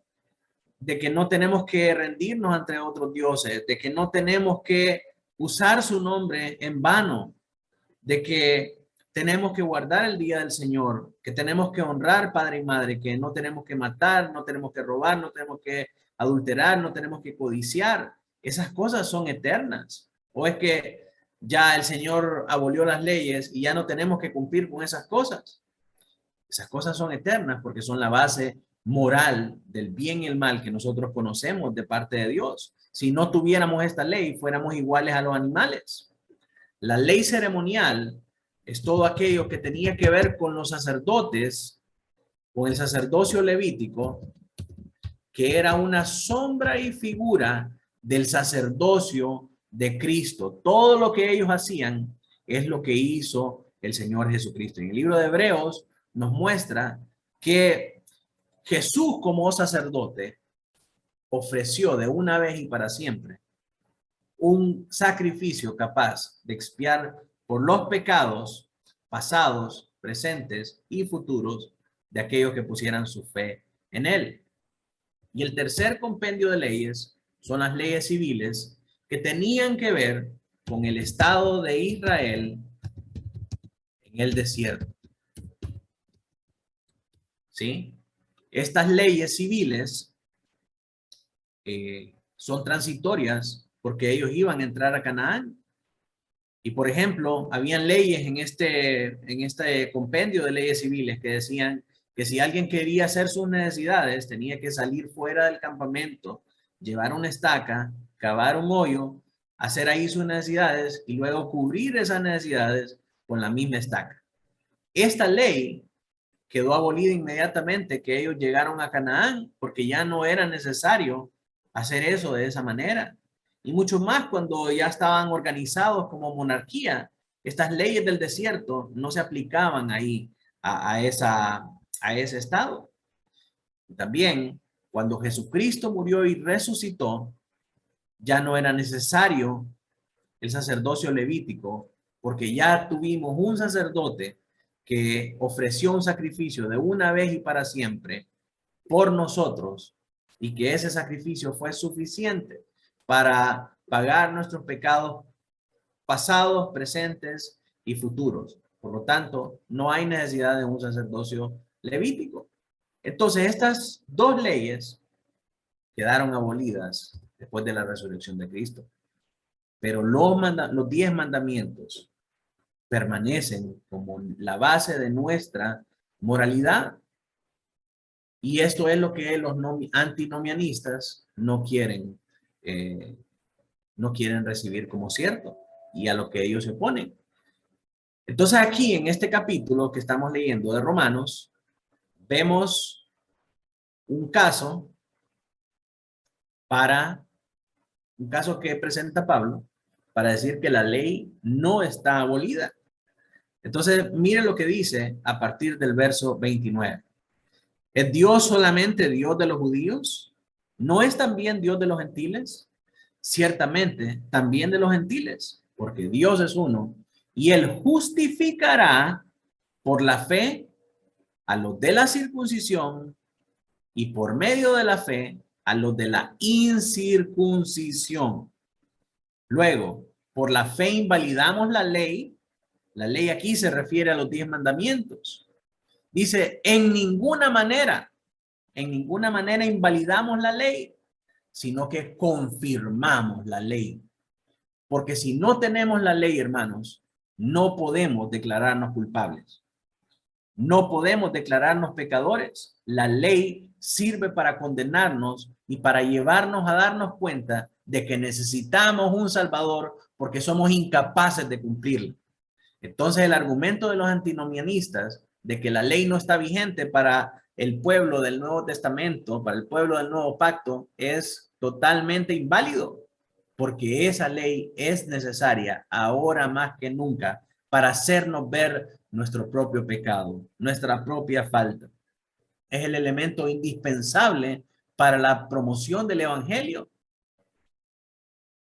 De que no tenemos que rendirnos ante otros dioses. De que no tenemos que usar su nombre en vano. De que tenemos que guardar el día del Señor. Que tenemos que honrar padre y madre. Que no tenemos que matar, no tenemos que robar, no tenemos que adulterar, no tenemos que codiciar. Esas cosas son eternas. ¿O es que ya el Señor abolió las leyes y ya no tenemos que cumplir con esas cosas? Esas cosas son eternas porque son la base moral del bien y el mal que nosotros conocemos de parte de Dios. Si no tuviéramos esta ley, fuéramos iguales a los animales. La ley ceremonial es todo aquello que tenía que ver con los sacerdotes, con el sacerdocio levítico, que era una sombra y figura del sacerdocio de Cristo. Todo lo que ellos hacían es lo que hizo el Señor Jesucristo. En el libro de Hebreos nos muestra que Jesús como sacerdote ofreció de una vez y para siempre un sacrificio capaz de expiar por los pecados pasados, presentes y futuros de aquellos que pusieran su fe en él. Y el tercer compendio de leyes son las leyes civiles que tenían que ver con el Estado de Israel en el desierto. ¿Sí? Estas leyes civiles son transitorias porque ellos iban a entrar a Canaán. Y por ejemplo, habían leyes en este compendio de leyes civiles que decían que si alguien quería hacer sus necesidades, tenía que salir fuera del campamento, llevar una estaca, cavar un hoyo, hacer ahí sus necesidades y luego cubrir esas necesidades con la misma estaca. Esta ley quedó abolida inmediatamente que ellos llegaron a Canaán, porque ya no era necesario hacer eso de esa manera. Y mucho más cuando ya estaban organizados como monarquía. Estas leyes del desierto no se aplicaban ahí a ese estado. También, cuando Jesucristo murió y resucitó, ya no era necesario el sacerdocio levítico, porque ya tuvimos un sacerdote que ofreció un sacrificio de una vez y para siempre por nosotros, y que ese sacrificio fue suficiente para pagar nuestros pecados pasados, presentes y futuros. Por lo tanto, no hay necesidad de un sacerdocio levítico. Entonces, estas dos leyes quedaron abolidas después de la resurrección de Cristo. Pero los 10 mandamientos permanecen como la base de nuestra moralidad. Y esto es lo que los antinomianistas no quieren recibir como cierto, y a lo que ellos se oponen. Entonces aquí en este capítulo que estamos leyendo de Romanos, vemos un caso que presenta Pablo para decir que la ley no está abolida. Entonces, miren lo que dice a partir del verso 29. ¿Es Dios solamente Dios de los judíos? ¿No es también Dios de los gentiles? Ciertamente, también de los gentiles, porque Dios es uno, y Él justificará por la fe a los de la circuncisión y por medio de la fe a los de la incircuncisión. Luego, por la fe invalidamos la ley. La ley aquí se refiere a los 10 mandamientos. Dice, en ninguna manera invalidamos la ley, sino que confirmamos la ley. Porque si no tenemos la ley, hermanos, no podemos declararnos culpables. No podemos declararnos pecadores. La ley sirve para condenarnos y para llevarnos a darnos cuenta de que necesitamos un Salvador porque somos incapaces de cumplirla. Entonces el argumento de los antinomianistas de que la ley no está vigente para el pueblo del Nuevo Testamento, para el pueblo del Nuevo Pacto, es totalmente inválido, porque esa ley es necesaria ahora más que nunca para hacernos ver nuestro propio pecado, nuestra propia falta. Es el elemento indispensable para la promoción del evangelio.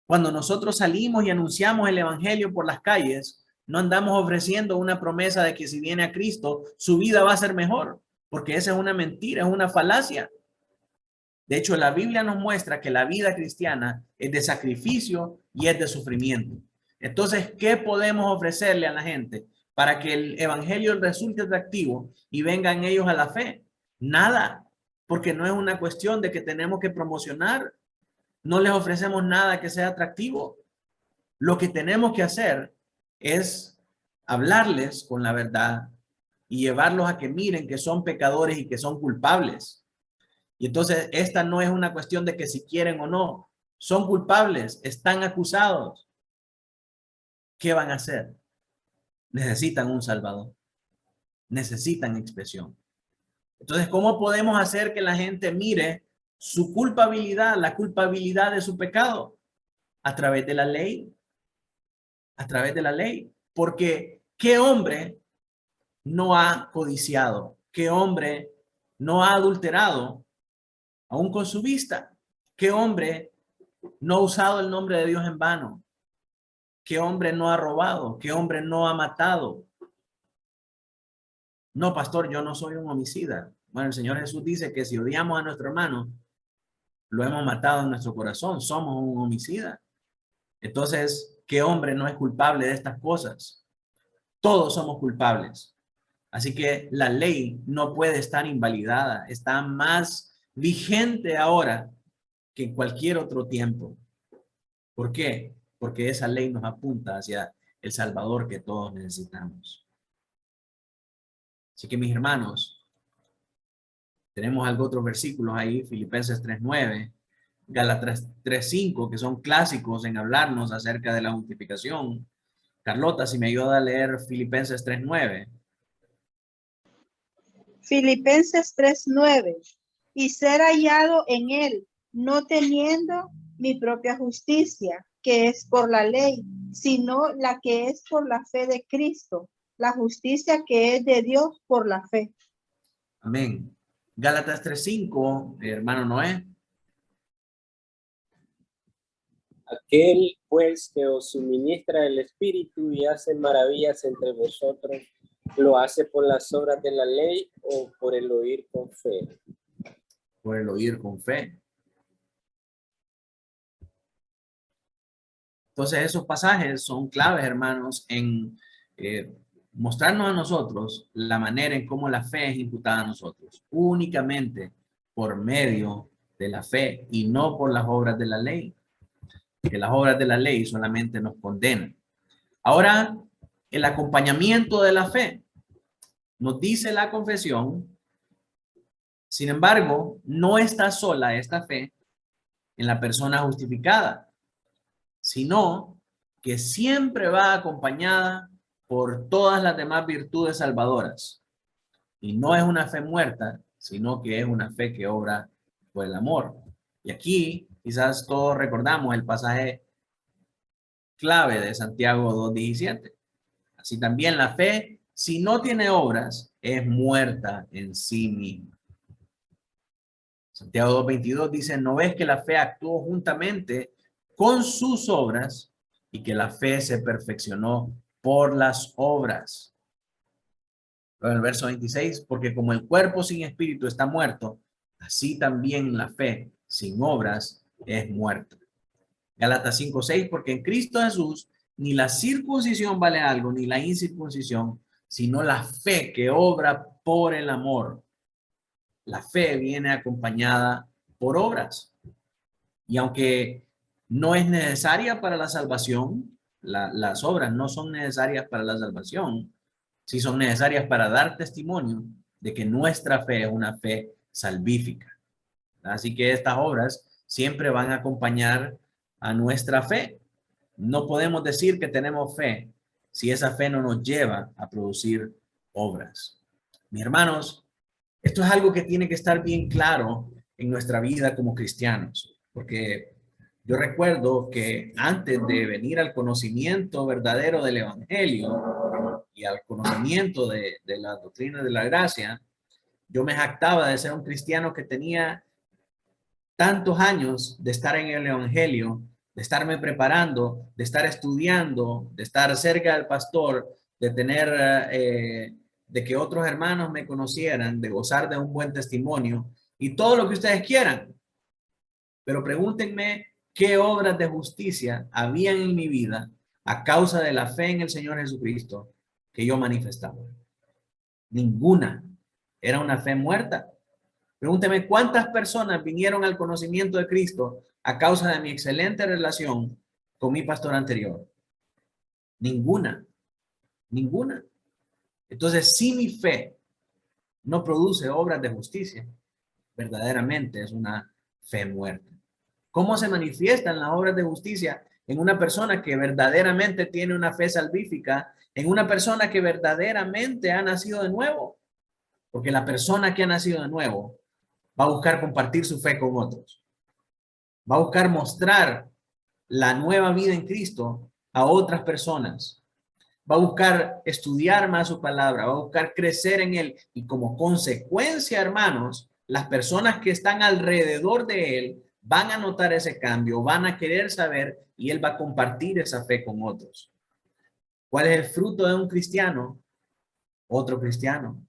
Cuando nosotros salimos y anunciamos el evangelio por las calles, no andamos ofreciendo una promesa de que si viene a Cristo, su vida va a ser mejor, porque esa es una mentira, es una falacia. De hecho, la Biblia nos muestra que la vida cristiana es de sacrificio y es de sufrimiento. Entonces, ¿qué podemos ofrecerle a la gente para que el evangelio resulte atractivo y vengan ellos a la fe? Nada, porque no es una cuestión de que tenemos que promocionar. No les ofrecemos nada que sea atractivo. Lo que tenemos que hacer es hablarles con la verdad y llevarlos a que miren que son pecadores y que son culpables. Y entonces esta no es una cuestión de que si quieren o no, son culpables, están acusados. ¿Qué van a hacer? Necesitan un Salvador, necesitan expresión. Entonces, ¿cómo podemos hacer que la gente mire su culpabilidad, la culpabilidad de su pecado? A través de la ley. A través de la ley. Porque ¿qué hombre no ha codiciado? ¿Qué hombre no ha adulterado aún con su vista? ¿Qué hombre no ha usado el nombre de Dios en vano? ¿Qué hombre no ha robado? ¿Qué hombre no ha matado? No, pastor, yo no soy un homicida. Bueno, el Señor Jesús dice que si odiamos a nuestro hermano, lo hemos matado en nuestro corazón, somos un homicida. Entonces, ¿qué hombre no es culpable de estas cosas? Todos somos culpables. Así que la ley no puede estar invalidada, está más vigente ahora que en cualquier otro tiempo. ¿Por qué? Porque esa ley nos apunta hacia el Salvador que todos necesitamos. Así que mis hermanos, tenemos algo otros versículos ahí, Filipenses 3:9, Gálatas 3:5, que son clásicos en hablarnos acerca de la justificación. Carlota, si me ayuda a leer Filipenses 3:9. Filipenses 3:9. Y ser hallado en él, no teniendo mi propia justicia, que es por la ley, sino la que es por la fe de Cristo, la justicia que es de Dios por la fe. Amén. Gálatas 3:5, hermano Noé. Aquel pues que os suministra el Espíritu y hace maravillas entre vosotros, ¿lo hace por las obras de la ley o por el oír con fe? Por el oír con fe. Entonces esos pasajes son claves, hermanos, en mostrarnos a nosotros la manera en cómo la fe es imputada a nosotros, únicamente por medio de la fe y no por las obras de la ley, que las obras de la ley solamente nos condenan. Ahora, el acompañamiento de la fe, nos dice la confesión, sin embargo, no está sola esta fe en la persona justificada, sino que siempre va acompañada por todas las demás virtudes salvadoras. Y no es una fe muerta, sino que es una fe que obra por el amor. Y aquí quizás todos recordamos el pasaje clave de Santiago 2:17. Así también la fe, si no tiene obras, es muerta en sí misma. Santiago 2:22 dice, ¿no ves que la fe actuó juntamente con sus obras y que la fe se perfeccionó por las obras? Luego en el verso 26, porque como el cuerpo sin espíritu está muerto, así también la fe sin obras es muerta. Gálatas 5:6, porque en Cristo Jesús ni la circuncisión vale algo, ni la incircuncisión, sino la fe que obra por el amor. La fe viene acompañada por obras. Y aunque no es necesaria para la salvación, las obras no son necesarias para la salvación, sí son necesarias para dar testimonio de que nuestra fe es una fe salvífica. Así que estas obras siempre van a acompañar a nuestra fe. No podemos decir que tenemos fe si esa fe no nos lleva a producir obras. Mis hermanos, esto es algo que tiene que estar bien claro en nuestra vida como cristianos, porque yo recuerdo que antes de venir al conocimiento verdadero del Evangelio y al conocimiento de la doctrina de la gracia, yo me jactaba de ser un cristiano que tenía tantos años de estar en el Evangelio, de estarme preparando, de estar estudiando, de estar cerca del pastor, de tener, de que otros hermanos me conocieran, de gozar de un buen testimonio y todo lo que ustedes quieran. Pero pregúntenme qué obras de justicia habían en mi vida a causa de la fe en el Señor Jesucristo que yo manifestaba. Ninguna. Era una fe muerta. Pregúnteme cuántas personas vinieron al conocimiento de Cristo a causa de mi excelente relación con mi pastor anterior. Ninguna. Ninguna. Entonces, si mi fe no produce obras de justicia, verdaderamente es una fe muerta. ¿Cómo se manifiestan las obras de justicia en una persona que verdaderamente tiene una fe salvífica, en una persona que verdaderamente ha nacido de nuevo? Porque la persona que ha nacido de nuevo va a buscar compartir su fe con otros. Va a buscar mostrar la nueva vida en Cristo a otras personas. Va a buscar estudiar más su palabra, va a buscar crecer en él. Y como consecuencia, hermanos, las personas que están alrededor de él van a notar ese cambio, van a querer saber y él va a compartir esa fe con otros. ¿Cuál es el fruto de un cristiano? Otro cristiano.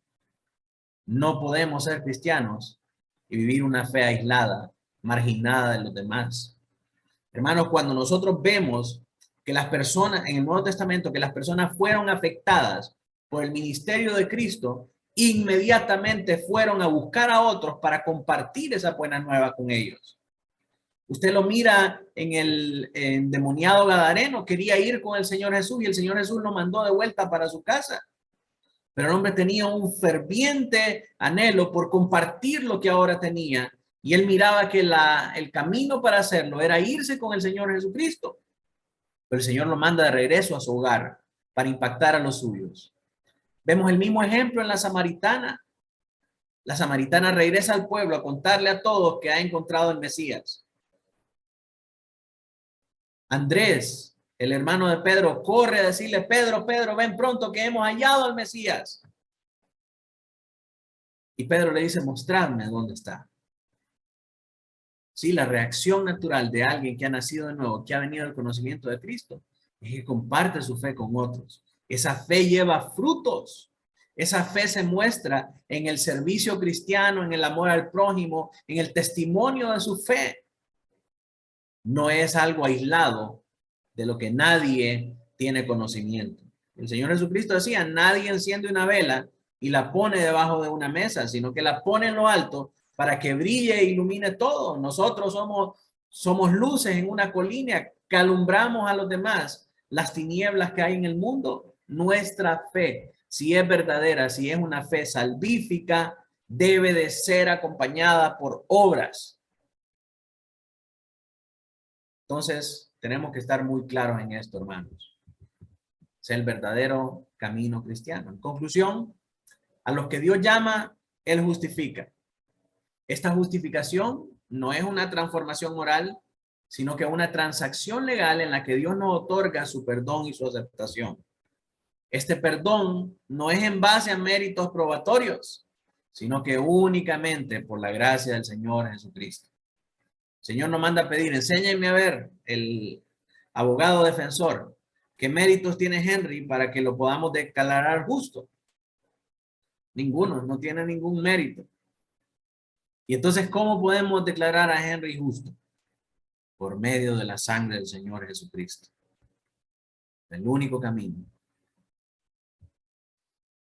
No podemos ser cristianos y vivir una fe aislada, marginada de los demás. Hermanos, cuando nosotros vemos que las personas, en el Nuevo Testamento, que las personas fueron afectadas por el ministerio de Cristo, inmediatamente fueron a buscar a otros para compartir esa buena nueva con ellos. Usted lo mira en el endemoniado gadareno, quería ir con el Señor Jesús y el Señor Jesús lo mandó de vuelta para su casa. Pero el hombre tenía un ferviente anhelo por compartir lo que ahora tenía y él miraba que el camino para hacerlo era irse con el Señor Jesucristo. Pero el Señor lo manda de regreso a su hogar para impactar a los suyos. Vemos el mismo ejemplo en la samaritana. La samaritana regresa al pueblo a contarle a todos que ha encontrado el Mesías. Andrés, el hermano de Pedro, corre a decirle: Pedro, ven pronto que hemos hallado al Mesías. Y Pedro le dice: mostradme dónde está. Sí, la reacción natural de alguien que ha nacido de nuevo, que ha venido al conocimiento de Cristo, es que comparte su fe con otros. Esa fe lleva frutos. Esa fe se muestra en el servicio cristiano, en el amor al prójimo, en el testimonio de su fe. No es algo aislado de lo que nadie tiene conocimiento. El Señor Jesucristo decía: nadie enciende una vela y la pone debajo de una mesa, sino que la pone en lo alto para que brille e ilumine todo. Nosotros somos luces en una colina que alumbramos a los demás las tinieblas que hay en el mundo. Nuestra fe, si es verdadera, si es una fe salvífica, debe de ser acompañada por obras. Entonces, tenemos que estar muy claros en esto, hermanos. Es el verdadero camino cristiano. En conclusión, a los que Dios llama, Él justifica. Esta justificación no es una transformación moral, sino que una transacción legal en la que Dios nos otorga su perdón y su aceptación. Este perdón no es en base a méritos probatorios, sino que únicamente por la gracia del Señor Jesucristo. El Señor nos manda a pedir: enséñenme a ver, el abogado defensor, qué méritos tiene Henry para que lo podamos declarar justo. Ninguno, no tiene ningún mérito. Y entonces, ¿cómo podemos declarar a Henry justo? Por medio de la sangre del Señor Jesucristo. El único camino.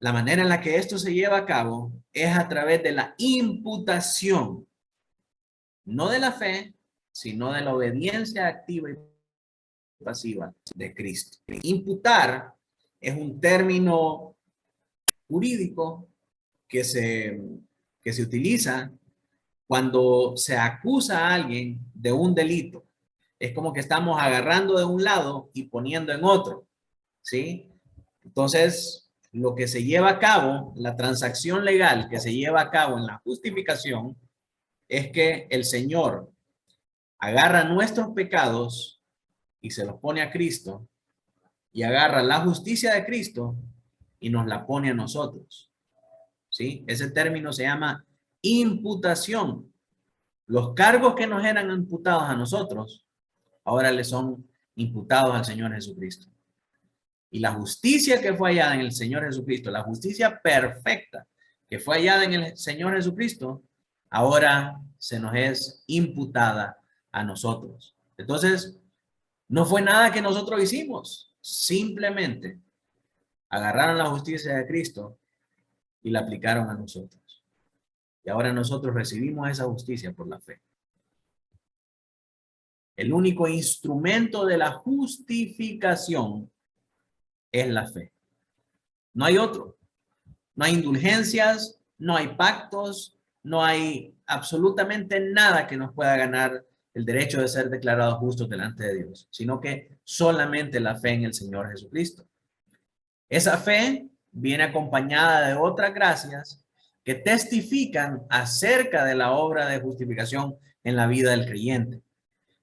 La manera en la que esto se lleva a cabo es a través de la imputación. No de la fe, sino de la obediencia activa y pasiva de Cristo. Imputar es un término jurídico que se utiliza cuando se acusa a alguien de un delito. Es como que estamos agarrando de un lado y poniendo en otro, ¿sí? Entonces, lo que se lleva a cabo, la transacción legal que se lleva a cabo en la justificación, es que el Señor agarra nuestros pecados y se los pone a Cristo, y agarra la justicia de Cristo y nos la pone a nosotros. ¿Sí? Ese término se llama imputación. Los cargos que nos eran imputados a nosotros, ahora le son imputados al Señor Jesucristo. Y la justicia que fue hallada en el Señor Jesucristo, la justicia perfecta que fue hallada en el Señor Jesucristo, ahora se nos es imputada a nosotros. Entonces, no fue nada que nosotros hicimos, simplemente agarraron la justicia de Cristo y la aplicaron a nosotros. Y ahora nosotros recibimos esa justicia por la fe. El único instrumento de la justificación es la fe. No hay otro. No hay indulgencias, no hay pactos, no hay absolutamente nada que nos pueda ganar el derecho de ser declarados justos delante de Dios, sino que solamente la fe en el Señor Jesucristo. Esa fe viene acompañada de otras gracias que testifican acerca de la obra de justificación en la vida del creyente.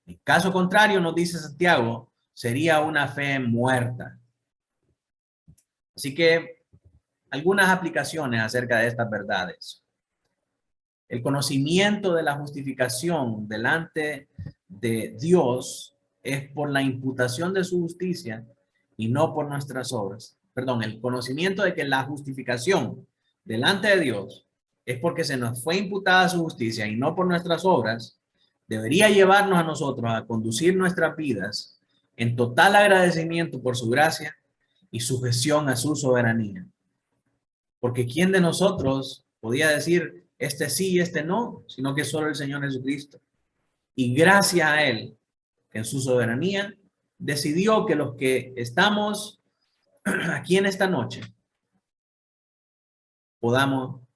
En caso contrario, nos dice Santiago, sería una fe muerta. Así que algunas aplicaciones acerca de estas verdades. El conocimiento de la justificación delante de Dios es por la imputación de su justicia y no por nuestras obras. Perdón, el conocimiento de que la justificación delante de Dios es porque se nos fue imputada su justicia y no por nuestras obras, debería llevarnos a nosotros a conducir nuestras vidas en total agradecimiento por su gracia y sujeción a su soberanía. Porque ¿quién de nosotros podía decir este sí y este no? Sino que solo el Señor Jesucristo. Y gracias a Él, en su soberanía, decidió que los que estamos aquí en esta noche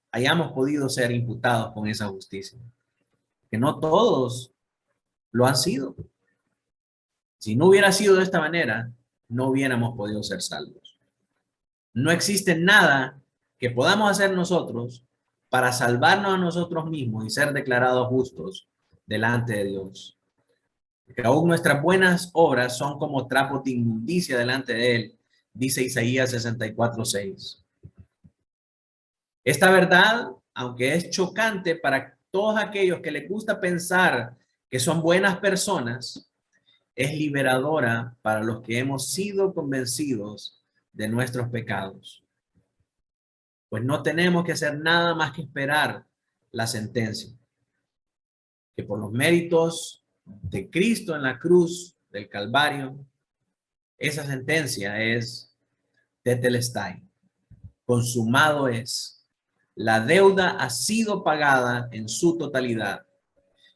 hayamos podido ser imputados con esa justicia. Que no todos lo han sido. Si no hubiera sido de esta manera, no hubiéramos podido ser salvos. No existe nada que podamos hacer nosotros para salvarnos a nosotros mismos y ser declarados justos delante de Dios. Que aún nuestras buenas obras son como trapos de inmundicia delante de Él, dice Isaías 64:6. Esta verdad, aunque es chocante para todos aquellos que les gusta pensar que son buenas personas, es liberadora para los que hemos sido convencidos de nuestros pecados. Pues no tenemos que hacer nada más que esperar la sentencia, que por los méritos de Cristo en la cruz del Calvario, esa sentencia es tetelestai, consumado es. La deuda ha sido pagada en su totalidad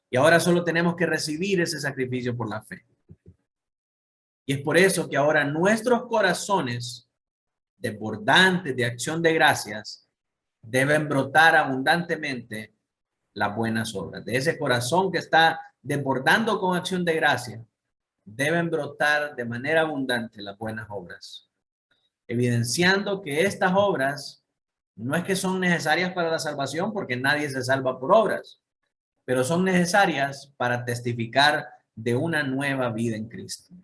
y ahora solo tenemos que recibir ese sacrificio por la fe. Y es por eso que ahora nuestros corazones desbordantes de acción de gracias deben brotar abundantemente las buenas obras. De ese corazón que está desbordando con acción de gracia, deben brotar de manera abundante las buenas obras, evidenciando que estas obras no es que son necesarias para la salvación, porque nadie se salva por obras, pero son necesarias para testificar de una nueva vida en Cristo.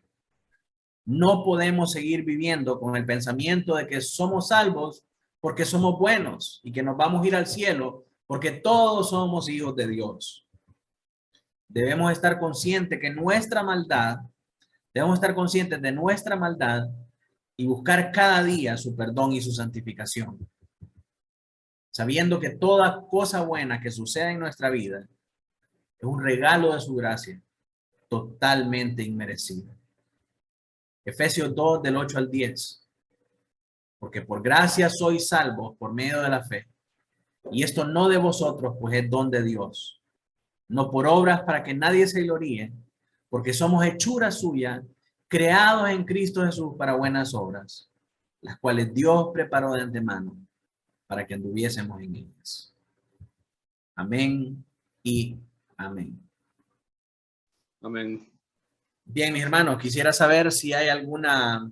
No podemos seguir viviendo con el pensamiento de que somos salvos porque somos buenos y que nos vamos a ir al cielo porque todos somos hijos de Dios. Debemos estar conscientes que debemos estar conscientes de nuestra maldad y buscar cada día su perdón y su santificación, sabiendo que toda cosa buena que suceda en nuestra vida es un regalo de su gracia, totalmente inmerecido. Efesios 2, del 8 al 10. Porque por gracia sois salvos por medio de la fe. Y esto no de vosotros, pues es don de Dios. No por obras para que nadie se gloríe, porque somos hechura suya, creados en Cristo Jesús para buenas obras, las cuales Dios preparó de antemano para que anduviésemos en ellas. Amén y amén. Amén. Bien, mis hermanos, quisiera saber si hay alguna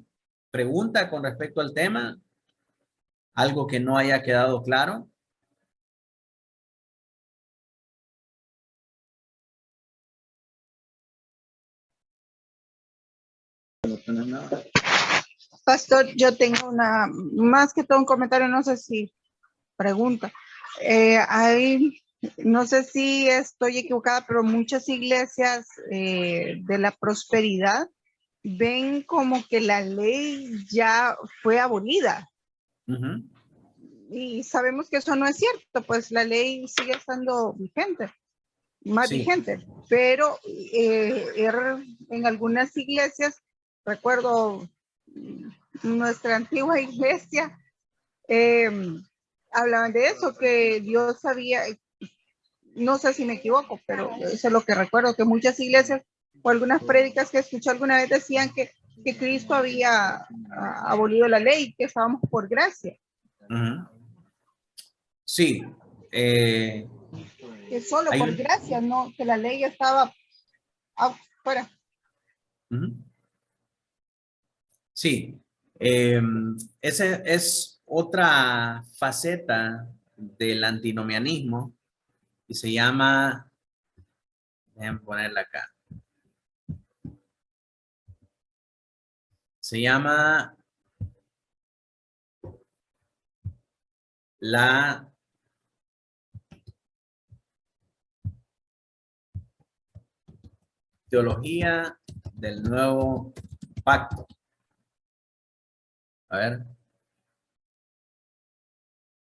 pregunta con respecto al tema, algo que no haya quedado claro. Pastor, yo tengo más que todo un comentario, no sé si pregunta. No sé si estoy equivocada, pero muchas iglesias de la prosperidad ven como que la ley ya fue abolida. Uh-huh. Y sabemos que eso no es cierto, pues la ley sigue estando vigente, más vigente. Pero en algunas iglesias, recuerdo nuestra antigua iglesia, hablaban de eso, que Dios sabía, no sé si me equivoco, pero eso es lo que recuerdo, que muchas iglesias o algunas prédicas que escuché alguna vez decían que Cristo había abolido la ley, que estábamos por gracia. Uh-huh. Sí. Que solo por gracia, no, que la ley estaba fuera. Uh-huh. Sí. Esa es otra faceta del antinomianismo y se llama, déjenme ponerla acá, se llama la teología del nuevo pacto. A ver.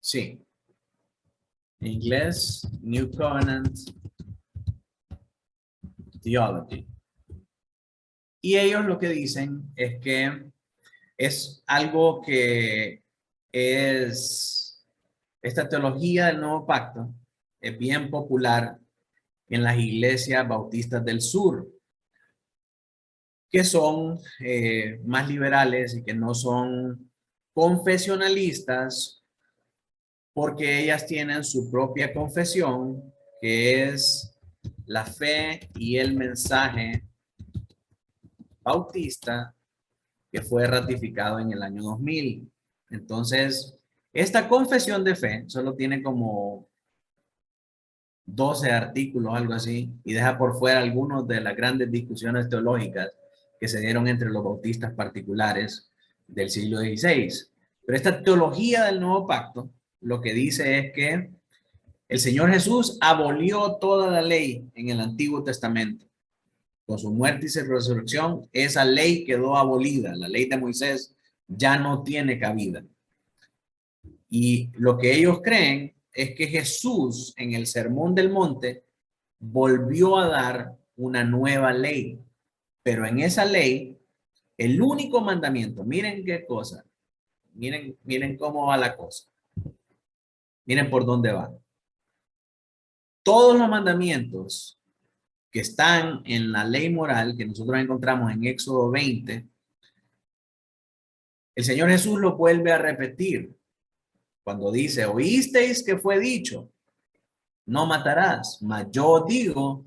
Sí. En inglés, New Covenant Theology. Y ellos lo que dicen es que es algo que es, esta teología del nuevo pacto es bien popular en las iglesias bautistas del sur, que son más liberales y que no son confesionalistas, porque ellas tienen su propia confesión, que es la fe y el mensaje bautista que fue ratificado en el año 2000. Entonces, esta confesión de fe solo tiene como 12 artículos, algo así, y deja por fuera algunas de las grandes discusiones teológicas que se dieron entre los bautistas particulares del siglo XVI. Pero esta teología del nuevo pacto lo que dice es que el Señor Jesús abolió toda la ley en el Antiguo Testamento. Con su muerte y su resurrección, esa ley quedó abolida. La ley de Moisés ya no tiene cabida. Y lo que ellos creen es que Jesús en el Sermón del Monte volvió a dar una nueva ley. Pero en esa ley, el único mandamiento, miren qué cosa, miren cómo va la cosa. Miren por dónde va. Todos los mandamientos que están en la ley moral que nosotros encontramos en Éxodo 20, el Señor Jesús lo vuelve a repetir cuando dice, oísteis que fue dicho, no matarás, mas yo digo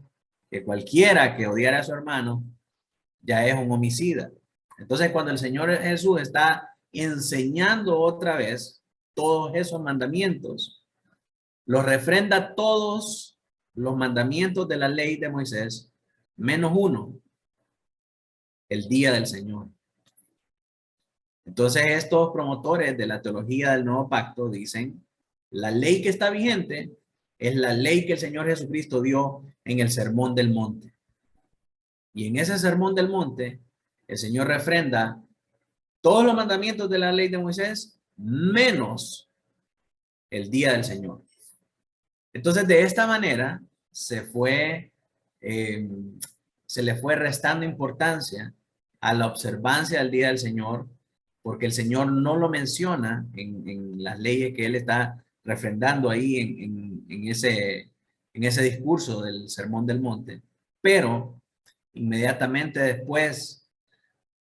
que cualquiera que odiara a su hermano ya es un homicida. Entonces, cuando el Señor Jesús está enseñando otra vez todos esos mandamientos, los refrenda todos los mandamientos de la ley de Moisés, menos uno, el día del Señor. Entonces, estos promotores de la teología del nuevo pacto dicen, la ley que está vigente es la ley que el Señor Jesucristo dio en el Sermón del Monte. Y en ese Sermón del Monte, el Señor refrenda todos los mandamientos de la ley de Moisés, menos el día del Señor. Entonces, de esta manera, se le fue restando importancia a la observancia del día del Señor, porque el Señor no lo menciona en las leyes que Él está refrendando ahí en ese discurso del Sermón del Monte. Pero inmediatamente después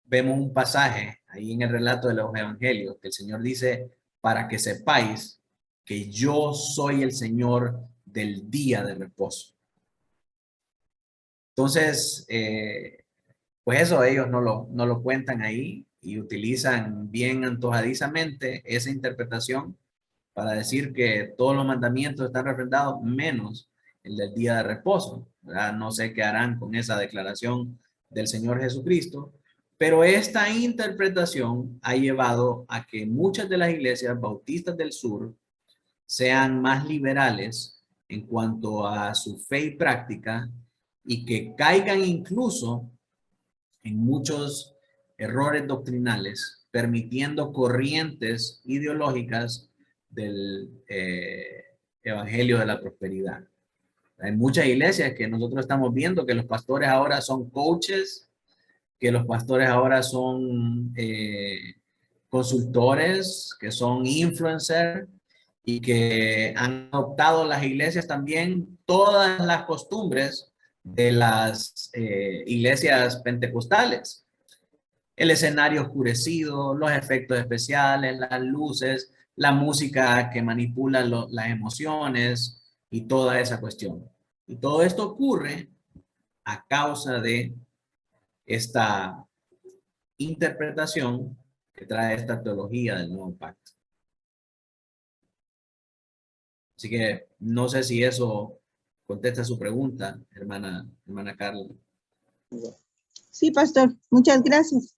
vemos un pasaje ahí en el relato de los evangelios que el Señor dice, para que sepáis que yo soy el Señor del día de reposo. Entonces, pues eso ellos no lo cuentan ahí y utilizan bien antojadizamente esa interpretación para decir que todos los mandamientos están refrendados menos el del día de reposo, ¿verdad? No sé qué harán con esa declaración del Señor Jesucristo, pero esta interpretación ha llevado a que muchas de las iglesias bautistas del sur sean más liberales en cuanto a su fe y práctica y que caigan incluso en muchos errores doctrinales, permitiendo corrientes ideológicas del evangelio de la prosperidad. Hay muchas iglesias que nosotros estamos viendo que los pastores ahora son coaches, que los pastores ahora son consultores, que son influencers y que han adoptado las iglesias también todas las costumbres de las iglesias pentecostales. El escenario oscurecido, los efectos especiales, las luces, la música que manipula las emociones y toda esa cuestión. Y todo esto ocurre a causa de esta interpretación que trae esta teología del nuevo pacto. Así que no sé si eso contesta su pregunta, hermana Carla. Sí, pastor. Muchas gracias.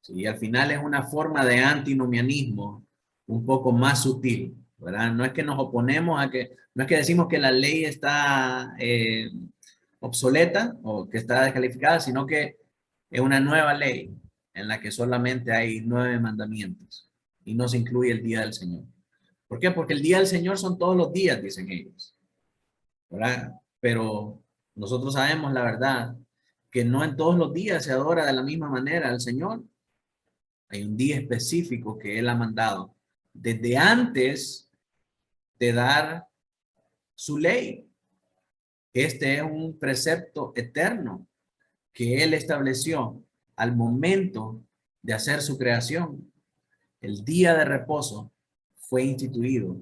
Sí, al final es una forma de antinomianismo un poco más sutil, ¿verdad? No es que nos oponemos a que, no es que decimos que la ley está obsoleta o que está descalificada, sino que es una nueva ley en la que solamente hay 9 mandamientos y no se incluye el día del Señor. ¿Por qué? Porque el día del Señor son todos los días, dicen ellos, ¿verdad? Pero nosotros sabemos la verdad, que no en todos los días se adora de la misma manera al Señor. Hay un día específico que Él ha mandado desde antes de dar su ley. Este es un precepto eterno que Él estableció al momento de hacer su creación. El día de reposo fue instituido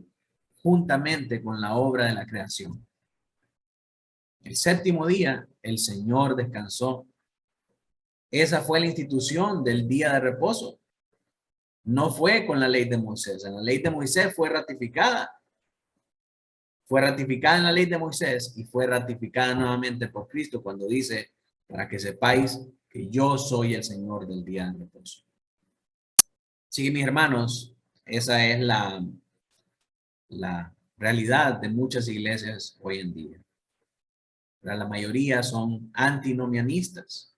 juntamente con la obra de la creación. El séptimo día, el Señor descansó. Esa fue la institución del día de reposo. No fue con la ley de Moisés. En la ley de Moisés fue ratificada. Fue ratificada en la ley de Moisés y fue ratificada nuevamente por Cristo cuando dice, para que sepáis que yo soy el Señor del día de reposo. Sí, mis hermanos, esa es la realidad de muchas iglesias hoy en día. La mayoría son antinomianistas.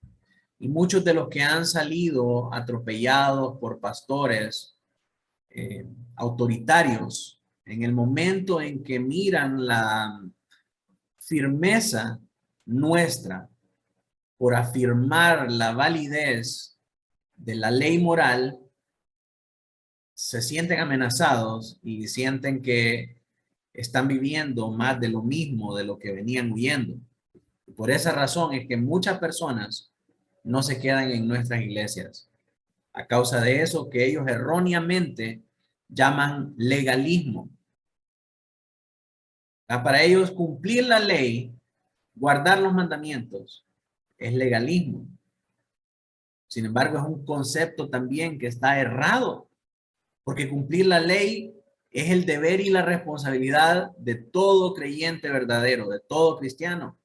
Y muchos de los que han salido atropellados por pastores autoritarios, en el momento en que miran la firmeza nuestra por afirmar la validez de la ley moral, se sienten amenazados y sienten que están viviendo más de lo mismo de lo que venían huyendo. Y por esa razón es que muchas personas no se quedan en nuestras iglesias a causa de eso que ellos erróneamente llaman legalismo. Para ellos cumplir la ley, guardar los mandamientos, es legalismo. Sin embargo, es un concepto también que está errado, porque cumplir la ley es el deber y la responsabilidad de todo creyente verdadero, de todo cristiano.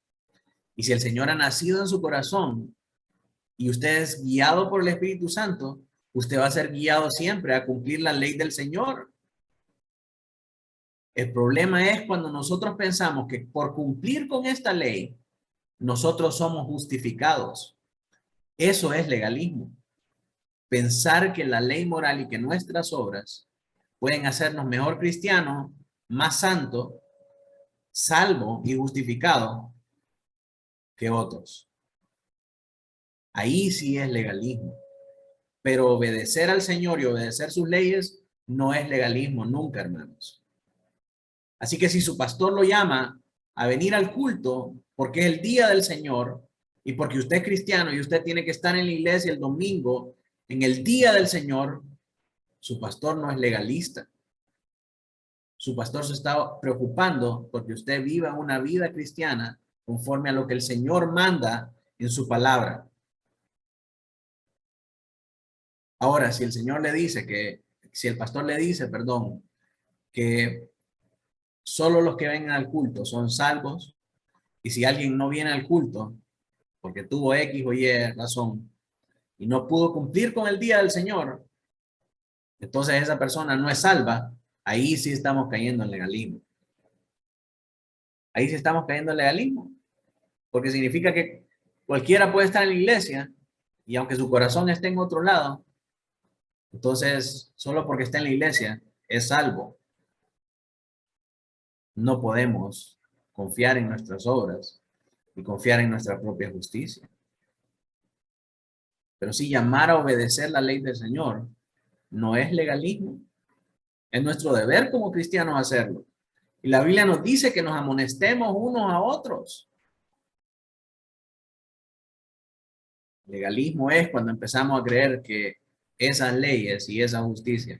Y si el Señor ha nacido en su corazón y usted es guiado por el Espíritu Santo, usted va a ser guiado siempre a cumplir la ley del Señor. El problema es cuando nosotros pensamos que por cumplir con esta ley, nosotros somos justificados. Eso es legalismo. Pensar que la ley moral y que nuestras obras pueden hacernos mejor cristiano, más santo, salvo y justificado que otros. Ahí sí es legalismo. Pero obedecer al Señor y obedecer sus leyes no es legalismo nunca, hermanos. Así que si su pastor lo llama a venir al culto porque es el día del Señor y porque usted es cristiano y usted tiene que estar en la iglesia el domingo en el día del Señor, su pastor no es legalista. Su pastor se está preocupando porque usted viva una vida cristiana conforme a lo que el Señor manda en su palabra. Ahora, si el Señor le dice que, si el pastor le dice, perdón, que solo los que vengan al culto son salvos, y si alguien no viene al culto porque tuvo X o Y razón y no pudo cumplir con el día del Señor, entonces esa persona no es salva. Ahí sí estamos cayendo en legalismo. Ahí sí estamos cayendo en legalismo, porque significa que cualquiera puede estar en la iglesia y aunque su corazón esté en otro lado, entonces solo porque está en la iglesia es salvo. No podemos confiar en nuestras obras y confiar en nuestra propia justicia. Pero sí, llamar a obedecer la ley del Señor no es legalismo. Es nuestro deber como cristianos hacerlo. Y la Biblia nos dice que nos amonestemos unos a otros. Legalismo es cuando empezamos a creer que esas leyes y esa justicia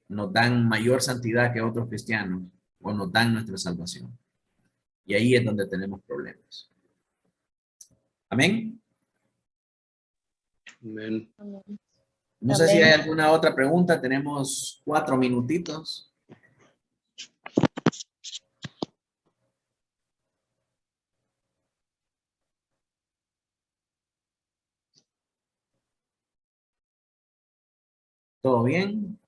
nos dan mayor santidad que otros cristianos o nos dan nuestra salvación. Y ahí es donde tenemos problemas. Amén. Amén. No sé si hay alguna otra pregunta. Tenemos 4 minutitos. ¿Todo bien?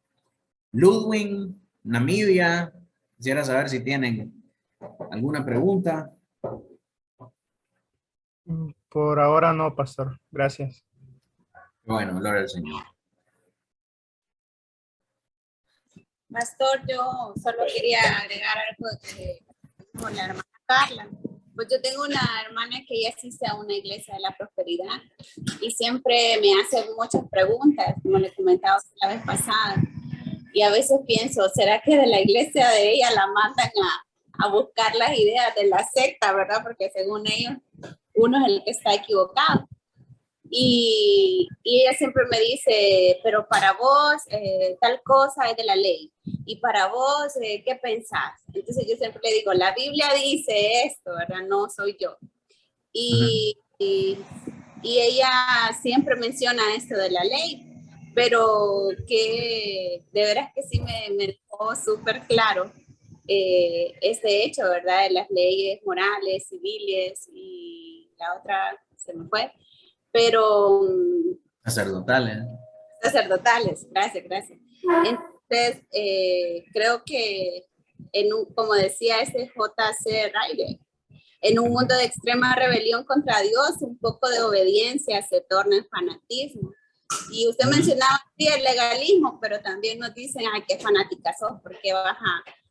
Ludwig, Namibia. Quisiera saber si tienen alguna pregunta. Por ahora no, pastor. Gracias. Bueno, gloria al Señor. Pastor, yo solo quería agregar algo con la hermana Carla. Pues yo tengo una hermana que ella asiste a una iglesia de la prosperidad y siempre me hace muchas preguntas, como le comentaba la vez pasada. Y a veces pienso, ¿será que de la iglesia de ella la mandan a buscar las ideas de la secta, ¿verdad? Porque según ellos, uno es el que está equivocado. Y ella siempre me dice, pero para vos tal cosa es de la ley. Y para vos, ¿qué pensás? Entonces yo siempre le digo, la Biblia dice esto, ¿verdad? No soy yo. Y ella siempre menciona esto de la ley, pero que de veras que sí me dejó súper claro este hecho, ¿verdad? De las leyes morales, civiles y la otra se me fue, pero Sacerdotales. Sacerdotales, gracias. Entonces, creo que, como decía ese J.C. Ryle, en un mundo de extrema rebelión contra Dios, un poco de obediencia se torna en fanatismo. Y usted mencionaba sí, el legalismo, pero también nos dicen, ay, qué fanática sos, porque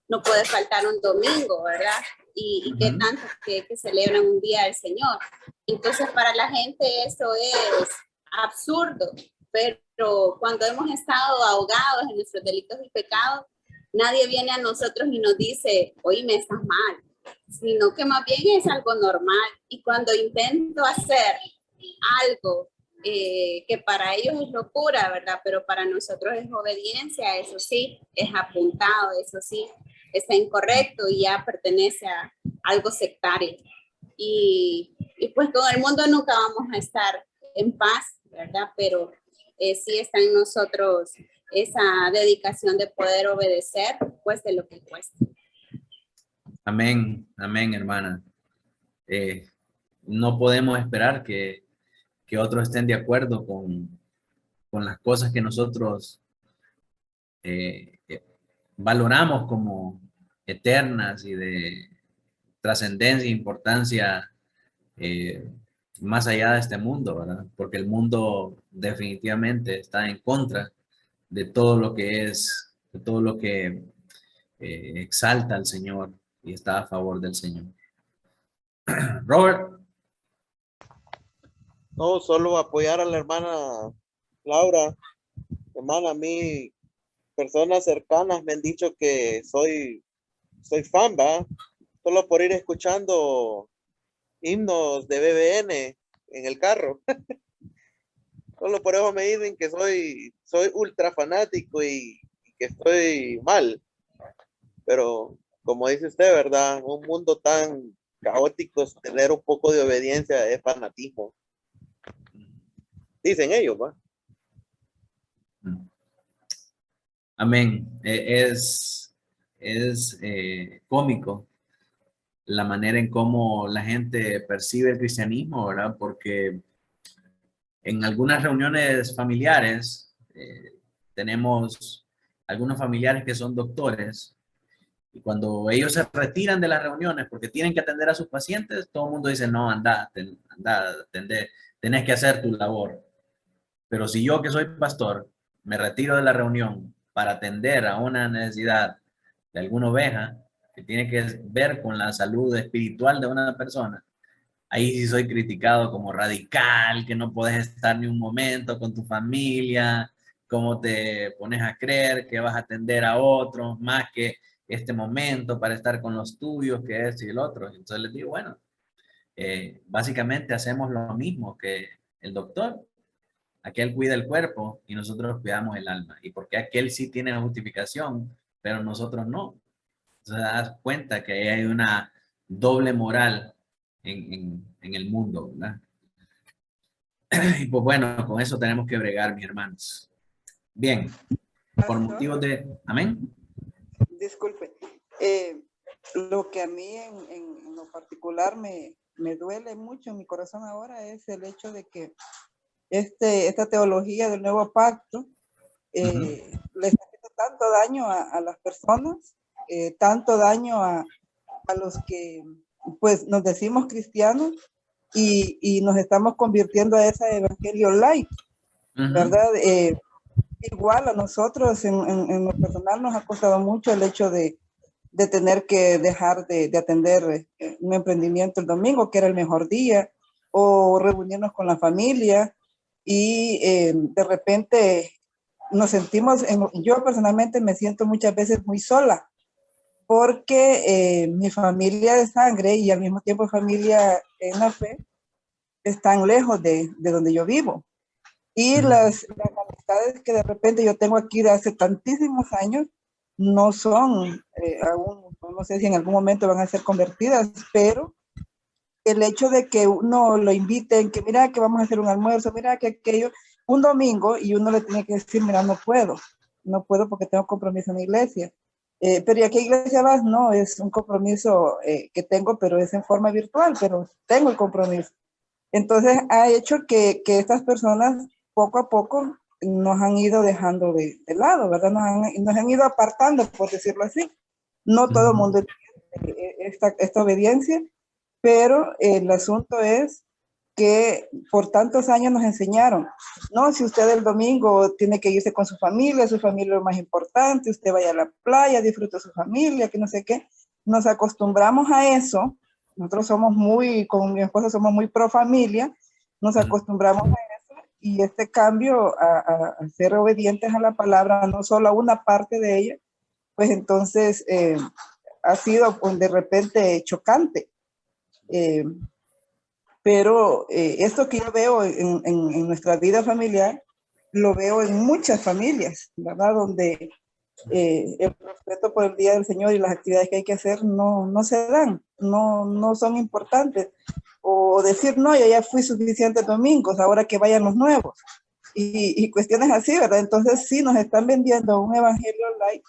no puede faltar un domingo, ¿verdad? Y qué tanto que celebran un día del Señor. Entonces, para la gente eso es absurdo, pero cuando hemos estado ahogados en nuestros delitos y pecados, nadie viene a nosotros y nos dice, oye, me estás mal, sino que más bien es algo normal. Y cuando intento hacer algo que para ellos es locura, ¿verdad? Pero para nosotros es obediencia, eso sí, es apuntado, eso sí, está incorrecto y ya pertenece a algo sectario. Y pues con el mundo nunca vamos a estar en paz, ¿verdad? Pero sí está en nosotros esa dedicación de poder obedecer, cueste lo que cueste. Amén, amén, hermana. No podemos esperar que otros estén de acuerdo con las cosas que nosotros valoramos como eternas y de trascendencia e importancia más allá de este mundo, ¿verdad? Porque el mundo definitivamente está en contra de todo lo que es, de todo lo que exalta al Señor y está a favor del Señor. Robert. No, solo apoyar a la hermana Laura. Hermana, a mí, personas cercanas me han dicho que soy fan, ¿va? Solo por ir escuchando himnos de BBN en el carro. Solo por eso me dicen que soy ultra fanático y que estoy mal. Pero como dice usted, ¿verdad? Un mundo tan caótico, tener un poco de obediencia es fanatismo. Dicen ellos, ¿va? Amén. Es cómico la manera en cómo la gente percibe el cristianismo, ¿verdad? Porque en algunas reuniones familiares tenemos algunos familiares que son doctores y cuando ellos se retiran de las reuniones porque tienen que atender a sus pacientes, todo el mundo dice, no, anda, atender, tenés que hacer tu labor. Pero si yo que soy pastor me retiro de la reunión para atender a una necesidad de alguna oveja que tiene que ver con la salud espiritual de una persona, ahí sí soy criticado como radical, que no puedes estar ni un momento con tu familia, cómo te pones a creer que vas a atender a otros más que este momento para estar con los tuyos, que es y el otro. Entonces les digo, bueno, básicamente hacemos lo mismo que el doctor. Aquel cuida el cuerpo y nosotros cuidamos el alma. Y porque aquel sí tiene la justificación, pero nosotros no. Entonces te das cuenta que hay una doble moral en el mundo, ¿verdad? Y pues bueno, con eso tenemos que bregar, mis hermanos. Bien, por motivos de... Amén. Disculpe, lo que a mí en lo particular me duele mucho en mi corazón ahora es el hecho de que esta teología del nuevo pacto les ha hecho tanto daño a las personas, tanto daño a los que pues nos decimos cristianos y nos estamos convirtiendo a ese evangelio light, ¿verdad? Igual a nosotros en lo personal nos ha costado mucho el hecho de tener que dejar de atender un emprendimiento el domingo, que era el mejor día, o reunirnos con la familia y de repente nos sentimos, yo personalmente me siento muchas veces muy sola, porque mi familia de sangre y al mismo tiempo familia en la fe están lejos de donde yo vivo. Y las amistades que de repente yo tengo aquí de hace tantísimos años no son, aún, no sé si en algún momento van a ser convertidas, pero el hecho de que uno lo inviten, que mira que vamos a hacer un almuerzo, mira que aquello, un domingo, y uno le tiene que decir, mira, no puedo porque tengo compromiso en la iglesia. Pero ¿y a qué iglesia vas? No, es un compromiso que tengo, pero es en forma virtual, pero tengo el compromiso. Entonces ha hecho que estas personas poco a poco nos han ido dejando de lado, ¿verdad? Nos han ido apartando, por decirlo así. No todo el mundo entiende esta obediencia, pero el asunto es que por tantos años nos enseñaron, no, si usted el domingo tiene que irse con su familia es lo más importante, usted vaya a la playa, disfrute su familia, que no sé qué. Nos acostumbramos a eso. Nosotros somos con mi esposa somos muy pro familia, nos acostumbramos a eso y este cambio a ser obedientes a la palabra, no solo a una parte de ella, pues entonces ha sido pues, de repente chocante. Pero esto que yo veo en nuestra vida familiar, lo veo en muchas familias, ¿verdad? Donde el respeto por el Día del Señor y las actividades que hay que hacer no se dan, no son importantes. O decir, no, yo ya fui suficientes domingos, ahora que vayan los nuevos. Y cuestiones así, ¿verdad? Entonces sí, nos están vendiendo un evangelio light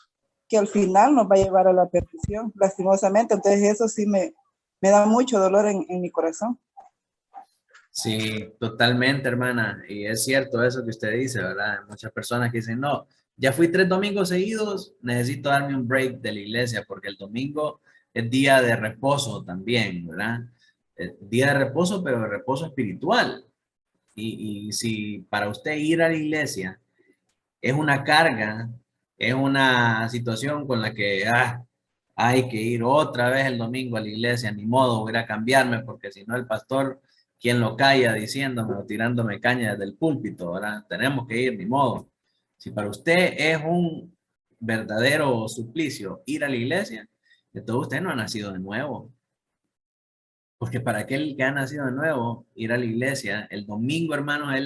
que al final nos va a llevar a la perdición, lastimosamente. Entonces eso sí me da mucho dolor en mi corazón. Sí, totalmente, hermana. Y es cierto eso que usted dice, ¿verdad? Muchas personas que dicen, no, ya fui 3 domingos seguidos, necesito darme un break de la iglesia porque el domingo es día de reposo también, ¿verdad? Día de reposo, pero de reposo espiritual. Y si para usted ir a la iglesia es una carga, es una situación con la que hay que ir otra vez el domingo a la iglesia, ni modo, voy a ir a cambiarme porque si no el pastor, ¿quién lo calla diciéndome o tirándome caña desde el púlpito? ¿Verdad? Tenemos que ir, ni modo. Si para usted es un verdadero suplicio ir a la iglesia, entonces usted no ha nacido de nuevo. Porque para aquel que ha nacido de nuevo, ir a la iglesia, el domingo, hermanos, es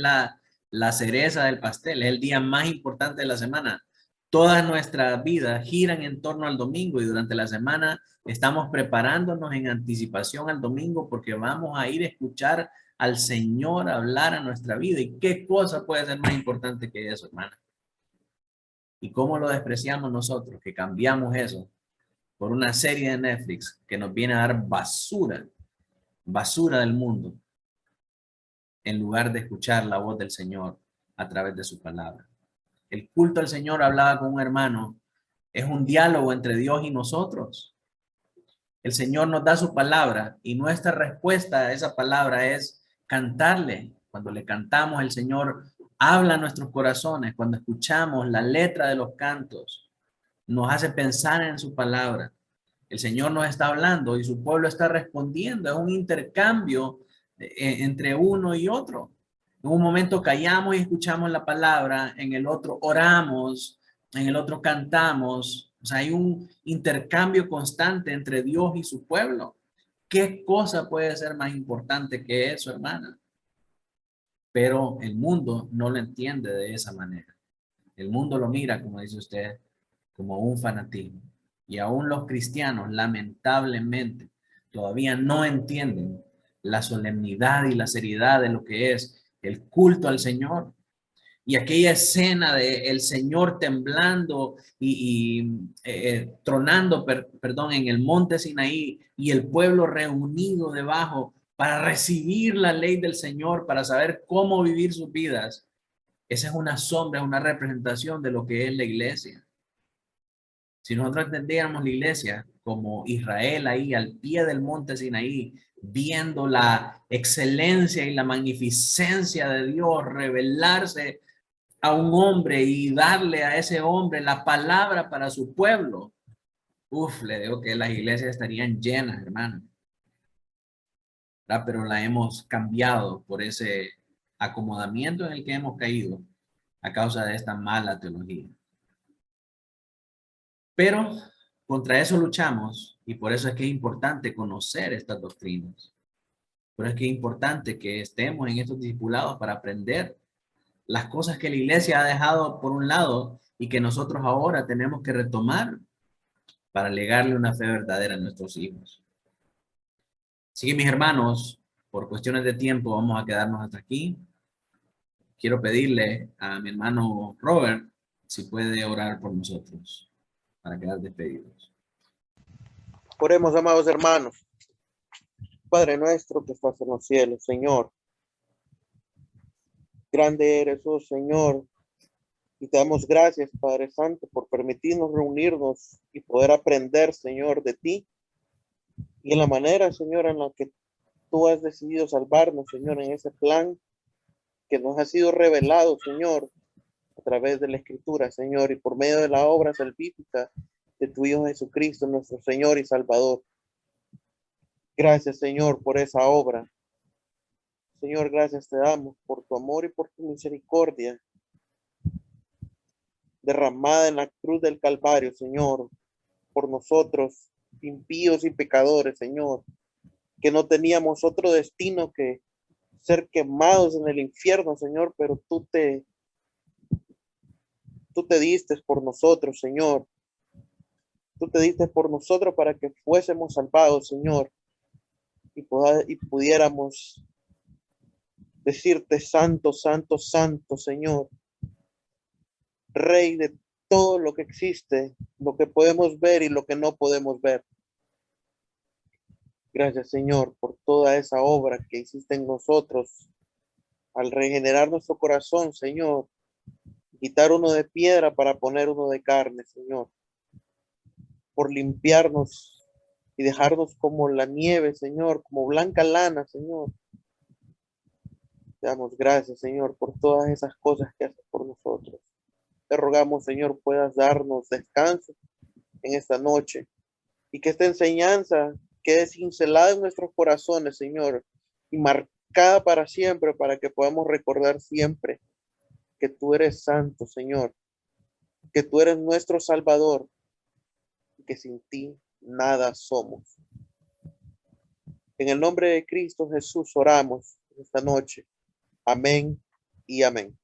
la cereza del pastel, es el día más importante de la semana. Todas nuestras vidas giran en torno al domingo y durante la semana estamos preparándonos en anticipación al domingo porque vamos a ir a escuchar al Señor hablar a nuestra vida. ¿Y qué cosa puede ser más importante que eso, hermana? ¿Y cómo lo despreciamos nosotros? Que cambiamos eso por una serie de Netflix que nos viene a dar basura del mundo, en lugar de escuchar la voz del Señor a través de su palabra. El culto al Señor, hablaba con un hermano, es un diálogo entre Dios y nosotros. El Señor nos da su palabra y nuestra respuesta a esa palabra es cantarle. Cuando le cantamos, el Señor habla a nuestros corazones. Cuando escuchamos la letra de los cantos, nos hace pensar en su palabra. El Señor nos está hablando y su pueblo está respondiendo. Es un intercambio entre uno y otro. En un momento callamos y escuchamos la palabra, en el otro oramos, en el otro cantamos. O sea, hay un intercambio constante entre Dios y su pueblo. ¿Qué cosa puede ser más importante que eso, hermana? Pero el mundo no lo entiende de esa manera. El mundo lo mira, como dice usted, como un fanatismo. Y aún los cristianos, lamentablemente, todavía no entienden la solemnidad y la seriedad de lo que es el culto al Señor. Y aquella escena de el Señor temblando y tronando, perdón, en el monte Sinaí y el pueblo reunido debajo para recibir la ley del Señor, para saber cómo vivir sus vidas. Esa es una sombra, una representación de lo que es la iglesia. Si nosotros entendiéramos la iglesia como Israel ahí al pie del monte Sinaí, viendo la excelencia y la magnificencia de Dios revelarse a un hombre y darle a ese hombre la palabra para su pueblo, le digo que las iglesias estarían llenas, hermano. Pero la hemos cambiado por ese acomodamiento en el que hemos caído a causa de esta mala teología. Pero contra eso luchamos y por eso es que es importante conocer estas doctrinas. Por eso es que es importante que estemos en estos discipulados para aprender las cosas que la iglesia ha dejado por un lado y que nosotros ahora tenemos que retomar para legarle una fe verdadera a nuestros hijos. Así que mis hermanos, por cuestiones de tiempo vamos a quedarnos hasta aquí. Quiero pedirle a mi hermano Robert si puede orar por nosotros para quedar despedidos. Oremos, amados hermanos. Padre nuestro que estás en los cielos, Señor. Grande eres, oh Señor. Y te damos gracias, Padre Santo, por permitirnos reunirnos y poder aprender, Señor, de ti. Y en la manera, Señor, en la que tú has decidido salvarnos, Señor, en ese plan que nos ha sido revelado, Señor, a través de la Escritura, Señor, y por medio de la obra salvífica de tu Hijo Jesucristo, nuestro Señor y Salvador. Gracias, Señor, por esa obra. Señor, gracias te damos por tu amor y por tu misericordia derramada en la cruz del Calvario, Señor, por nosotros, impíos y pecadores, Señor, que no teníamos otro destino que ser quemados en el infierno, Señor, pero tú te diste por nosotros, Señor. Tú te diste por nosotros para que fuésemos salvados, Señor, y pudiéramos decirte santo, santo, santo, Señor, Rey de todo lo que existe, lo que podemos ver y lo que no podemos ver. Gracias, Señor, por toda esa obra que hiciste en nosotros al regenerar nuestro corazón, Señor, quitar uno de piedra para poner uno de carne, Señor, por limpiarnos y dejarnos como la nieve, Señor, como blanca lana, Señor. Te damos gracias, Señor, por todas esas cosas que haces por nosotros. Te rogamos, Señor, puedas darnos descanso en esta noche y que esta enseñanza quede cincelada en nuestros corazones, Señor, y marcada para siempre, para que podamos recordar siempre que tú eres santo, Señor, que tú eres nuestro Salvador y que sin ti nada somos. En el nombre de Cristo Jesús oramos esta noche. Amén y amén.